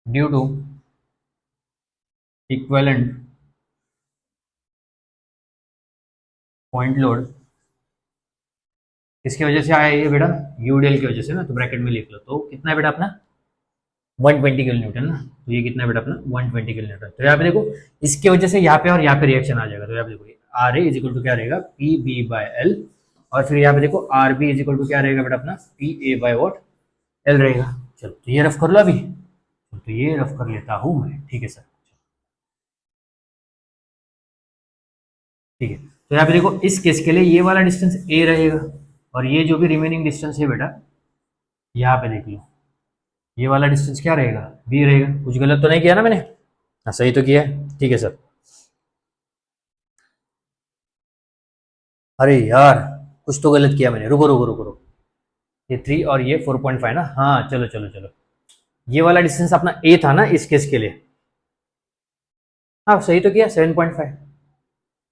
due to equivalent point load किसकी वजह से आया ये बेटा यूडेल की वजह से ना, तो ब्रैकेट में लिख लो। तो कितना है बेटा अपना 120 किलो न्यूटन ना, तो ये कितना है बेटा अपना 120 किलो न्यूटन। तो यहाँ पे देखो इसकी वजह से यहाँ पे और यहाँ पे रिएक्शन आ जाएगा। तो यहाँ पे देखो R A is equal to क्या रहेगा पी बी बाय एल, और फिर यहाँ पे देखो R B is equal to क्या रहेगा बेटा अपना P A by what L रहेगा। चलो, तो ये रफ कर लो अभी, तो ये रफ कर लेता हूँ मैं। ठीक है सर, ठीक है। तो यहाँ पे देखो इस केस के लिए ये वाला डिस्टेंस ए रहेगा, और ये जो भी रिमेनिंग डिस्टेंस है बेटा यहाँ पे देख लो ये वाला डिस्टेंस क्या रहेगा बी रहेगा। कुछ गलत तो नहीं किया ना मैंने, हाँ सही तो किया है। ठीक है सर, अरे यार कुछ तो गलत किया मैंने, रुको रुको रुको रुको, ये 3 और ये 4.5 ना, हाँ चलो चलो चलो, ये वाला डिस्टेंस अपना ए था ना इस केस के लिए, हाँ सही तो किया 7.5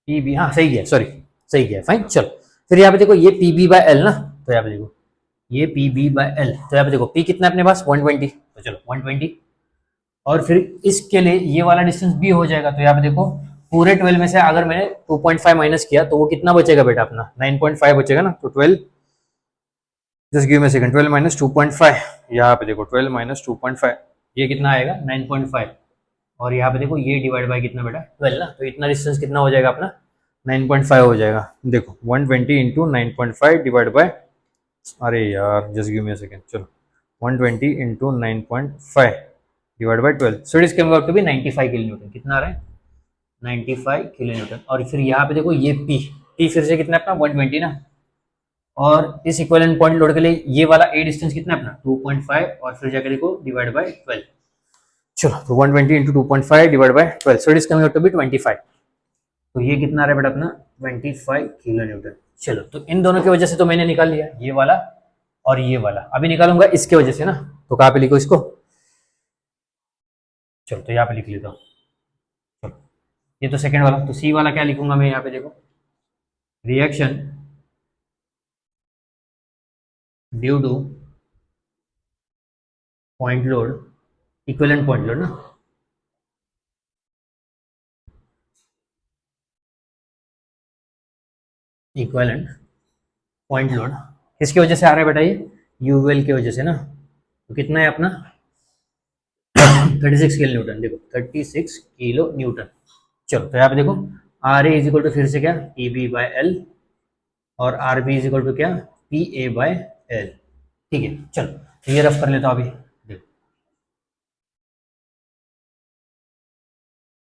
पी बी, हाँ सही किया, सॉरी सही किया। फाइन, चलो फिर यहाँ पे देखो ये पी बी बाय एल ना, तो यहाँ पे देखो ये पी बी बाय एल, तो यहाँ पे देखो पी कितना है अपने पास 120, तो चलो 120, और फिर इसके लिए ये वाला डिस्टेंस भी हो जाएगा। तो यहाँ पे देखो पूरे 12 में से अगर मैंने 2.5 माइनस किया तो वो कितना बचेगा बेटा अपना 9.5 बचेगा ना। तो 12, just give me a second, 12 minus 2.5, यहाँ पे देखो 12 माइनस 2.5 ये कितना आएगा 9.5, और यहाँ पे देखो ये डिवाइड बाय कितना बेटा 12 ना, तो इतना डिस्टेंस कितना हो जाएगा अपना 9.5 हो जाएगा। देखो 120 इंटू 9.5 डिवाइड बाय, अरे यार just give me a second, चलो 120 into 9.5 divide by 12, so it is coming out to be 95 kilonewton. कितना आ रहा है 95 किलो न्यूटन। और फिर यहाँ पे देखो ये पी फिर से कितना है अपना 120 ना, और इस इक्विवेलेंट पॉइंट लोड के लिए ये वाला ए डिस्टेंस कितना है अपना 2.5, और फिर जाकर देखो डिवाइड बाय 12, चलो तो 120 into 2.5 divide by 12, so it is coming out to be 25। तो ये कितना आ रहा है बेटा अपना 25 किलो न्यूटन। चलो तो इन दोनों की वजह से तो मैंने निकाल लिया, ये वाला और ये वाला। अभी निकालूंगा इसके वजह से ना, तो कहाँ पे लिखो इसको, चलो तो यहाँ पे लिख लेता हूँ। चलो ये तो सेकंड वाला, तो सी वाला क्या लिखूंगा मैं यहाँ पे, देखो reaction due to point load, equivalent point load ना, इक्विवेलेंट पॉइंट लोड किसकी वजह से आ रहा है बेटा, ये यूवेल की वजह से ना। तो कितना है अपना 36 किलो न्यूटन, देखो 36 किलो न्यूटन। चलो तो यहाँ पे देखो R A is equal to फिर से क्या ई बी बाय एल, और R B is equal to क्या पी ए बाय एल। ठीक है चलो तो ये रफ कर लेता हूँ अभी। देखो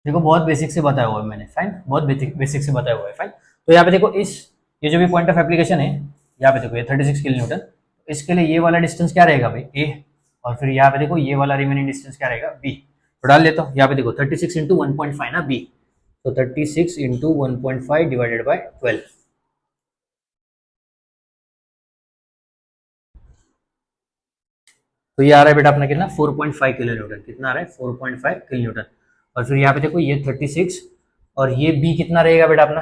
देखो बहुत बेसिक से बताया हुआ है मैंने, फाइन, बहुत बेसिक से बताया हुआ है, फाइन। तो यहाँ पे देखो इस, ये जो भी पॉइंट ऑफ एप्लीकेशन है, यहाँ पे देखो ये 36 किलो न्यूटन, इसके लिए ये वाला डिस्टेंस क्या रहेगा भाई ए, और फिर यहाँ पे देखो ये वाला रिमेनिंग डिस्टेंस क्या रहेगा बी। तो डाल लेता हूँ यहाँ पे, देखो 36 इंटू 1.5 ना बी, तो 36 इंटू 1.5 डिवाइडेड बाई 12। तो ये आ रहा है बेटा अपना कितना 4.5 किलो न्यूटन, कितना आ रहा है 4.5 किलो न्यूटन। और फिर यहाँ पे देखो ये 36 और ये बी कितना रहेगा बेटा अपना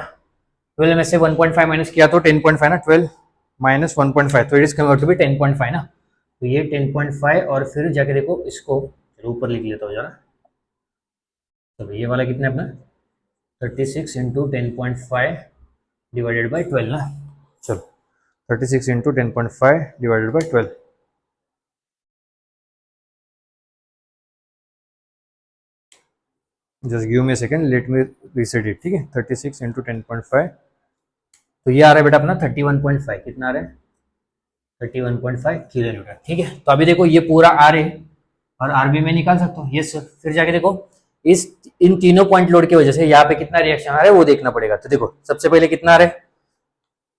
12 में से 1.5 माइनस किया तो 10.5 ना, 12 माइनस 1.5 तो it is convert to be 10.5 ना। तो ये 10.5 और फिर जाके देखो इसको, चलो ऊपर लिख लेता हूँ जरा। तो ये वाला कितना है अपना 36 इंटू 10.5 डिवाइडेड बाई 12 ना। चलो 36 into 10.5 divided by 12, just give me a second, late me reset it. ठीक है 36 इंटू 10.5, तो ये आ रहा है बेटा अपना 31.5, कितना आ रहा है 31.5 किलो न्यूटन। ठीक है तो अभी देखो ये पूरा आर ए और आर बी में निकाल सकता हूँ, यस सर। फिर जाके देखो इस इन तीनों पॉइंट लोड की वजह से यहाँ पे कितना रिएक्शन आ रहा है वो देखना पड़ेगा। तो देखो सबसे पहले कितना आ रहा है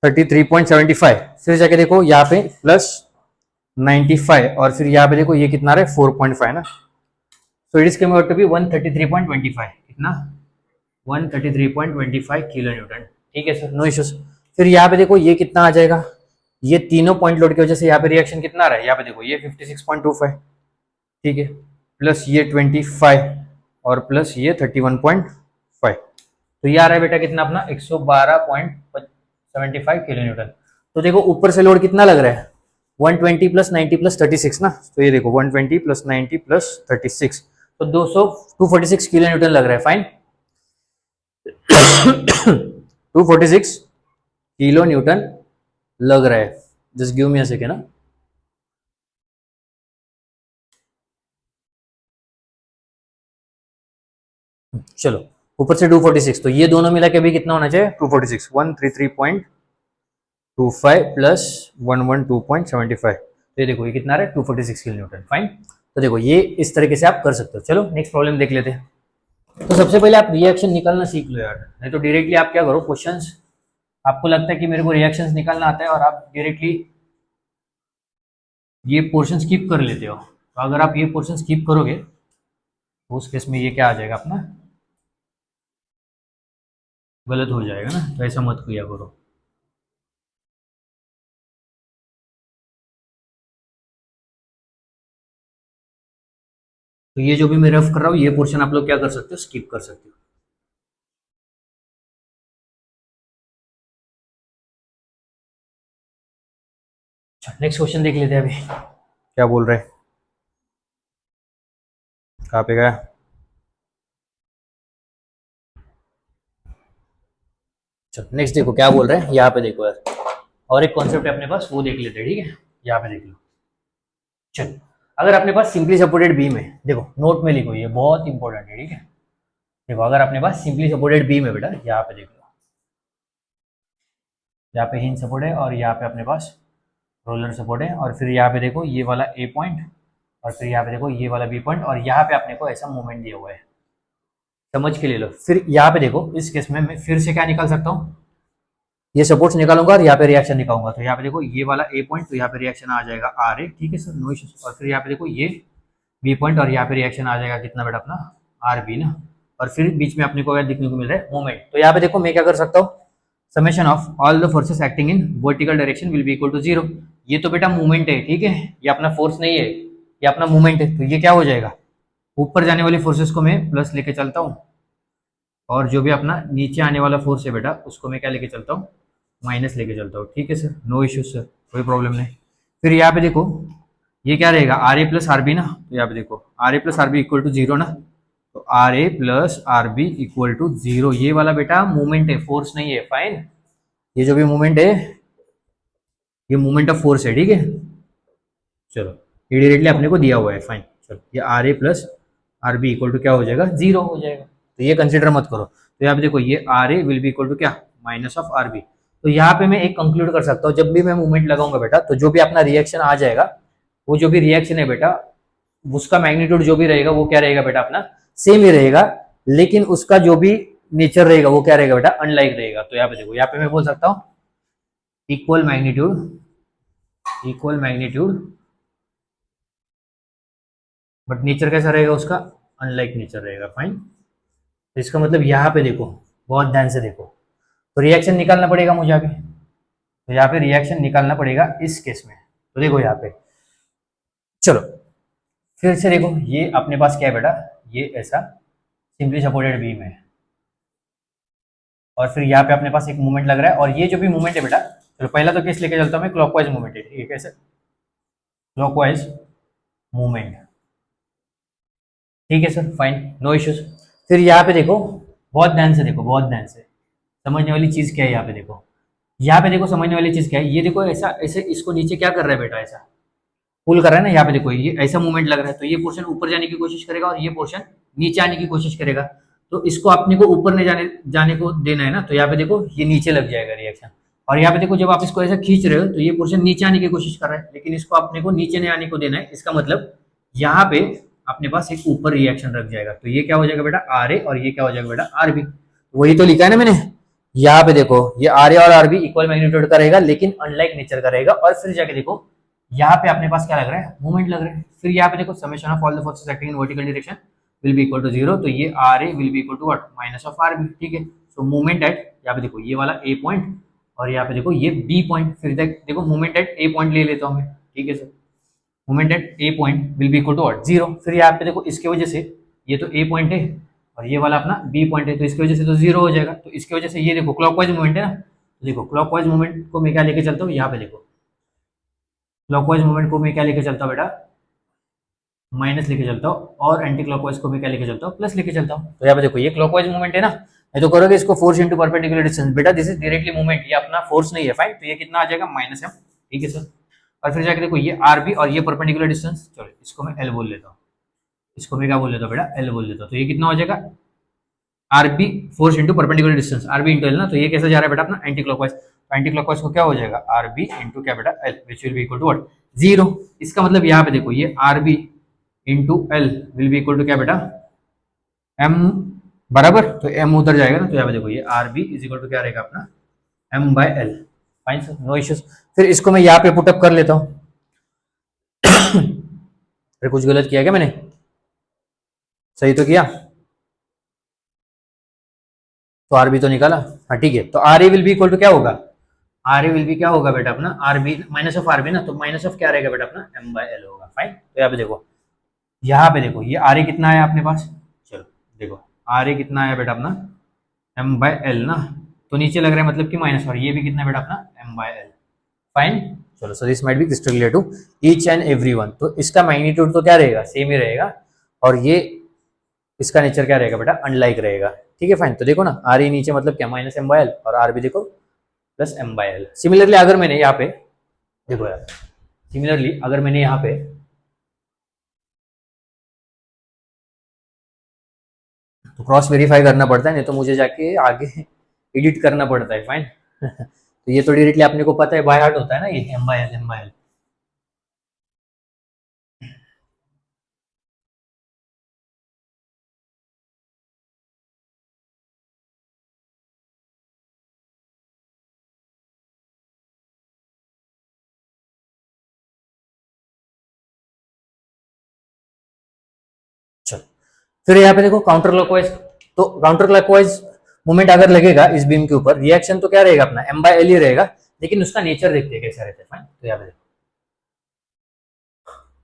33.75, फिर जाके देखो यहाँ पे प्लस 95, और फिर यहाँ पे देखो ये कितना आ रहा है 4.5 ना। So it is coming out to be 133.25, कितना 133.25 किलो न्यूटन। ठीक है सर, नो इश्यूज। फिर यहाँ पे देखो ये कितना आ जाएगा, ये तीनों पॉइंट लोड की वजह से यहाँ पे रिएक्शन कितना आ रहा है, यहाँ पे देखो ये 56.25, ठीक है, प्लस ये 25 और प्लस ये 31.5, तो ये आ रहा है बेटा कितना अपना 112.75 किलो न्यूटन। तो देखो ऊपर से लोड कितना लग रहा है 120 प्लस 90 प्लस 36 ना, तो ये देखो 120 प्लस 90 प्लस 36, तो 246 किलो न्यूटन लग रहा है, फाइन 246 किलो न्यूटन लग रहा है। Just give me a second ना। चलो ऊपर से 246, तो ये दोनों मिला के अभी कितना होना चाहिए 246, 133.25 प्लस 112.75, तो ये देखो ये कितना रहा है 246 किलो न्यूटन, फाइन। तो देखो ये इस तरीके से आप कर सकते हो। चलो नेक्स्ट प्रॉब्लम देख लेते हैं। तो सबसे पहले आप रिएक्शन निकालना सीख लो यार, नहीं तो डायरेक्टली आप क्या करो क्वेश्चंस, आपको लगता है कि मेरे को रिएक्शंस निकालना आता है और आप डायरेक्टली ये पोर्शन स्किप कर लेते हो। तो अगर आप ये पोर्शन स्किप करोगे तो उस केस में ये क्या आ जाएगा अपना गलत हो जाएगा ना, तो ऐसा मत किया करो। तो ये जो भी मैं रफ कर रहा हूँ ये पोर्शन आप लोग क्या कर सकते हो स्किप कर सकते हो। नेक्स्ट क्वेश्चन देख लेते हैं अभी क्या बोल रहे हैं, कहाँ पे गया। चलो नेक्स्ट देखो क्या बोल रहे हैं, यहाँ पे देखो यार, और एक कॉन्सेप्ट है अपने पास वो देख लेते हैं, ठीक है यहाँ पे देख लो। चलो अगर अपने पास सिंपली सपोर्टेड बीम है, देखो नोट में लिखो ये बहुत इंपॉर्टेंट है, ठीक है। देखो अगर अपने पास सिंपली सपोर्टेड बीम है बेटा, यहाँ पे देख लो, यहाँ पे हिंज सपोर्ट है और यहाँ पे अपने पास रोलर सपोर्ट है, और फिर यहाँ पे देखो ये वाला ए पॉइंट और फिर यहाँ पे देखो ये वाला बी पॉइंट, और यहाँ पे अपने को ऐसा मूवमेंट दिया हुआ है, समझ के ले लो। फिर यहाँ पे देखो इस केस में मैं फिर से क्या निकाल सकता हूँ, ये सपोर्ट्स निकालूंगा और यहाँ पे रिएक्शन निकालूंगा। तो यहाँ पे देखो ये वाला ए पॉइंट, तो यहाँ पे रिएक्शन आ जाएगा आर ए, ठीक है सर नो इश्यूज। और फिर यहाँ पे देखो ये बी पॉइंट और यहाँ पे रिएक्शन आ जाएगा कितना बेटा अपना आर बी ना, और फिर बीच में अपने को क्या देखने को मिल रहा है, मोमेंट। तो यहाँ पे देखो मैं क्या कर सकता हूँ, summation of all the forces acting in vertical direction will be equal to 0। ये तो बेटा मूवमेंट है, ठीक है, ये अपना फोर्स नहीं है, ये अपना मूवमेंट है। तो ये क्या हो जाएगा, ऊपर जाने वाली फोर्सेस को मैं प्लस लेके चलता हूँ, और जो भी अपना नीचे आने वाला फोर्स है बेटा उसको मैं क्या लेके चलता हूँ, माइनस लेके चलता हूँ। ठीक है सर, नो इश्यूज सर, कोई प्रॉब्लम नहीं। फिर यहाँ पे देखो ये क्या रहेगा, R A plus R B ना, तो यहाँ पे देखो R A plus R B equal to 0 ना, तो R A plus R B equal to 0। ये वाला बेटा मूवमेंट है, फोर्स नहीं है, फाइन। ये जो भी मूवमेंट है ये मूवमेंट ऑफ फोर्स है, ठीक है। चलो ये डायरेक्टली अपने को दिया हुआ है, फाइन। चलो ये R A plus R B equal to क्या हो जाएगा, 0 हो जाएगा। तो ये कंसिडर मत करो। तो यहाँ पे देखो ये R A will be equal to क्या, माइनस ऑफ आर बी। तो यहाँ पे मैं एक कंक्लूड कर सकता हूँ, जब भी मैं मूवमेंट लगाऊंगा बेटा तो जो भी अपना रिएक्शन आ जाएगा, वो जो भी रिएक्शन है बेटा उसका मैग्नीट्यूड जो भी रहेगा वो क्या रहेगा बेटा, अपना सेम ही रहेगा, लेकिन उसका जो भी नेचर रहेगा वो क्या रहेगा बेटा, अनलाइक रहेगा। तो यहाँ पे देखो, यहाँ पे मैं बोल सकता हूँ इक्वल मैग्नीट्यूड बट नेचर कैसा रहेगा उसका, अनलाइक नेचर रहेगा, फाइन। तो इसका मतलब यहाँ पे देखो, बहुत ध्यान से देखो, तो रिएक्शन निकालना पड़ेगा मुझे अभी। तो यहाँ पे रिएक्शन निकालना पड़ेगा इस केस में। तो देखो यहाँ पे, चलो फिर से देखो, ये अपने पास क्या है बेटा, ये ऐसा सिंपली सपोर्टेड बीम है, और फिर यहाँ पे अपने पास एक मूवमेंट लग रहा है, और ये जो भी मूवमेंट है बेटा, चलो पहला तो केस लेके चलता हूँ मैं, क्लॉकवाइज मूवमेंट है, ठीक है, कैसे क्लॉकवाइज मूवमेंट, ठीक है सर, फाइन, नो इश्यूज। फिर यहाँ पे देखो, बहुत ध्यान से देखो, बहुत ध्यान से समझने वाली चीज क्या है यहाँ पे देखो, यहाँ पे देखो समझने वाली चीज क्या है, ये देखो ऐसा ऐसे इसको नीचे क्या कर रहा है बेटा, ऐसा पुल कर रहा है ना। यहाँ पे देखो ये ऐसा मूवमेंट लग रहा है, तो ये पोर्शन ऊपर जाने की कोशिश करेगा और ये पोर्शन नीचे आने की कोशिश करेगा। तो इसको अपने को ऊपर नहीं जाने जाने को देना है ना, तो यहाँ पे देखो ये नीचे लग जाएगा रिएक्शन। और यहाँ पे देखो जब आप इसको ऐसा खींच रहे हो तो ये पोर्शन नीचे आने की कोशिश कर रहा है, लेकिन इसको अपने को नीचे नहीं आने को देना है। इसका मतलब यहाँ पे अपने पास एक ऊपर रिएक्शन रख जाएगा, तो ये क्या हो जाएगा बेटा, आर ए, और ये क्या हो जाएगा बेटा, आर बी। वही तो लिखा है ना मैंने, यहाँ पे देखो ये आर ए और आर बी इक्वल मैग्नीट्यूड का रहेगा, लेकिन अनलाइक नेचर का रहेगा। और फिर जाके देखो यहाँ पे अपने पास क्या लग रहा है, मूवमेंट लग रहा है। फिर यहाँ पे देखो summation of all the forces acting in vertical direction will be equal to 0। तो ये R A will be equal to what, minus of R B, ठीक है। सो मूवमेंट एट, यहाँ पे देखो ये वाला ए पॉइंट, और यहाँ पे देखो ये बी पॉइंट। फिर देखो मूवमेंट एट ए पॉइंट ले लेता हूँ मैं, ठीक है sir. Movement at A point will be equal to what, 0। फिर यहाँ पे देखो इसके वजह से ये तो ए पॉइंट है और ये वाला अपना बी पॉइंट है, तो इसकी वजह से तो 0 हो जाएगा। तो इसकी वजह से ये देखो क्लॉकवाइज मूवमेंट है ना, तो देखो क्लॉकवाइज मूवमेंट को मैं क्या लेके चलता हूँ, यहाँ पे देखो क्लॉकवाइज मूवमेंट को मैं क्या लेके चलता हूँ बेटा, माइनस लेके चलता हूँ, और एंटी क्लॉकवाइज को मैं क्या लेके चलता हूँ, प्लस लेके चलता हूँ। तो यहाँ पे देखो ये क्लॉकवाइज मूवमेंट है ना, मैं तो करोगे इसको फोर्स इंटू परपेंडिकुलर डिस्टेंस, बेटा दिस इज डायरेक्टली मूवमेंट, ये अपना फोर्स नहीं है, फाइन। तो ये कितना आ जाएगा, माइनस एम, ठीक है सर। और फिर जाके देखो ये आर बी और ये परपेंडिकुलर डिस्टेंस, चलो इसको मैं एल बोल लेता हूँ, इसको मैं क्या बोल लेता हूँ बेटा, एल बोल लेता हूँ। तो ये कितना हो जाएगा, R B force into perpendicular distance, R B into L ना, तो ये कैसे जा रहा है बेटा अपना एंटी क्लॉकवाइज। तो एंटी क्लॉकवाइज को क्या हो जाएगा, आर बी इंटू क्या बेटा, L, which will be equal to what, 0। इसका मतलब यहाँ पे देखो ये R B into L will be equal to क्या बेटा, एम बराबर, तो एम उधर जाएगा ना, तो यहाँ पे देखो ये R B is equal to क्या रहेगा अपना, M by L, fine sir, no issues. फिर इसको मैं यहाँ पे पुटअप कर लेता हूँ। फिर कुछ गलत किया क्या मैंने, सही तो किया, तो आर बी तो निकाला, हाँ ठीक है। तो R A will be equal to क्या होगा, आर ए विल बी क्या होगा बेटा अपना, R B minus of R B ना, तो माइनस ऑफ क्या रहेगा बेटा अपना, एम बाय एल होगा, फाइन। तो यहाँ पे देखो, यहाँ पे देखो ये आर ए कितना है अपने पास, चलो देखो आर ए कितना है बेटा अपना, एम बाय एल ना, तो नीचे लग रहा है मतलब कि माइनस, और ये भी कितना है बेटा अपना, एम बाय एल, फाइन। चलो so this might be crystal clear to each and every one. तो इसका मैग्नीट्यूड तो क्या रहेगा, सेम ही रहेगा, और ये इसका नेचर क्या रहेगा बेटा, अनलाइक रहेगा, ठीक है, फाइन। तो देखो ना आर ई नीचे मतलब क्या, माइनस एम बाय एल, और आर भी देखो plus M by L. Similarly अगर मैंने यहाँ पे देखो यार, सिमिलरली अगर मैंने यहाँ पे तो क्रॉस वेरीफाई करना पड़ता है, नहीं तो मुझे जाके आगे एडिट करना पड़ता है, फाइन। तो ये तो डायरेक्टली आपने को पता है, बाय हार्ट होता है ना ये, M by L, M by L. चलो फिर यहाँ पे देखो काउंटर क्लॉकवाइज, तो काउंटर क्लॉकवाइज मूवमेंट अगर लगेगा इस बीम के ऊपर, रिएक्शन तो क्या रहेगा अपना m by l ही रहेगा, लेकिन उसका नेचर देखते हैं कैसा रहता है। फाइन, तो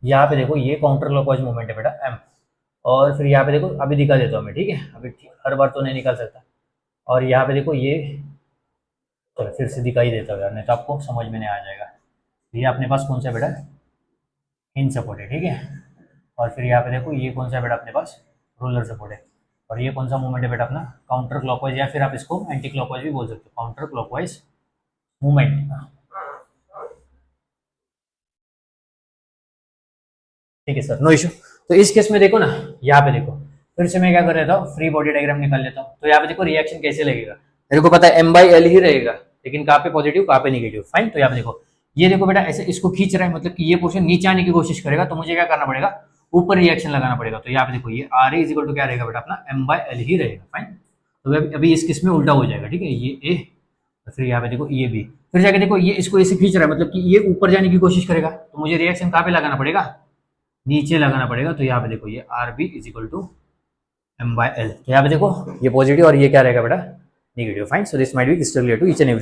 यहाँ पे देखो ये काउंटर क्लॉकवाइज मूवमेंट है बेटा m, और फिर यहाँ पे देखो अभी दिखा देता हूँ मैं, ठीक है, अभी हर बार तो नहीं निकाल सकता। और यहाँ पे देखो ये, चलो फिर से दिखाई देता हूँ यार, नहीं तो आपको समझ में नहीं आ जाएगा। ये अपने पास कौन सा बेटा हिंज सपोर्ट है, ठीक है, और फिर यहाँ पे देखो ये कौन सा बेटा अपने पास रोलर सपोर्ट है, और ये कौन सा मूवमेंट है बेटा अपना काउंटर क्लॉकवाइज, या फिर आप इसको एंटी क्लॉकवाइज भी बोल सकते हो, काउंटर क्लॉकवाइज मूवमेंट। ठीक है सर, नो इशू। तो इस केस में देखो ना, यहाँ पे देखो फिर से मैं क्या कर लेता हूँ, फ्री बॉडी डायग्राम निकाल लेता हूँ। तो यहाँ पे देखो रिएक्शन कैसे लगेगा, मेरे को पता है m by l ही रहेगा, लेकिन कहाँ पे पॉजिटिव कहाँ पे नेगेटिव। फाइन, तो यहाँ पे देखो ये देखो बेटा ऐसे इसको खींच रहा है, मतलब कि ये पोर्शन नीचे आने की कोशिश करेगा, तो मुझे क्या करना पड़ेगा, ऊपर रिएक्शन लगाना पड़ेगा। तो यहाँ पे देखो ये आर इज इक्वल टू क्या रहेगा बेटा अपना m by l ही रहेगा। फाइन, तो अभी इस केस में उल्टा हो जाएगा, ठीक है, ये ए, तो फिर यहाँ पे देखो ये बी, फिर जाके देखो ये इसको ऐसे खींच रहा है, मतलब कि ये ऊपर जाने की कोशिश करेगा, तो मुझे रिएक्शन कहाँ पे लगाना पड़ेगा, नीचे लगाना पड़ेगा। तो यहाँ पे देखो ये R B is equal to m by l, तो यहाँ पे देखो ये पॉजिटिव और ये क्या रहेगा बेटा negative. Fine, so this might be crystal clear to each and every.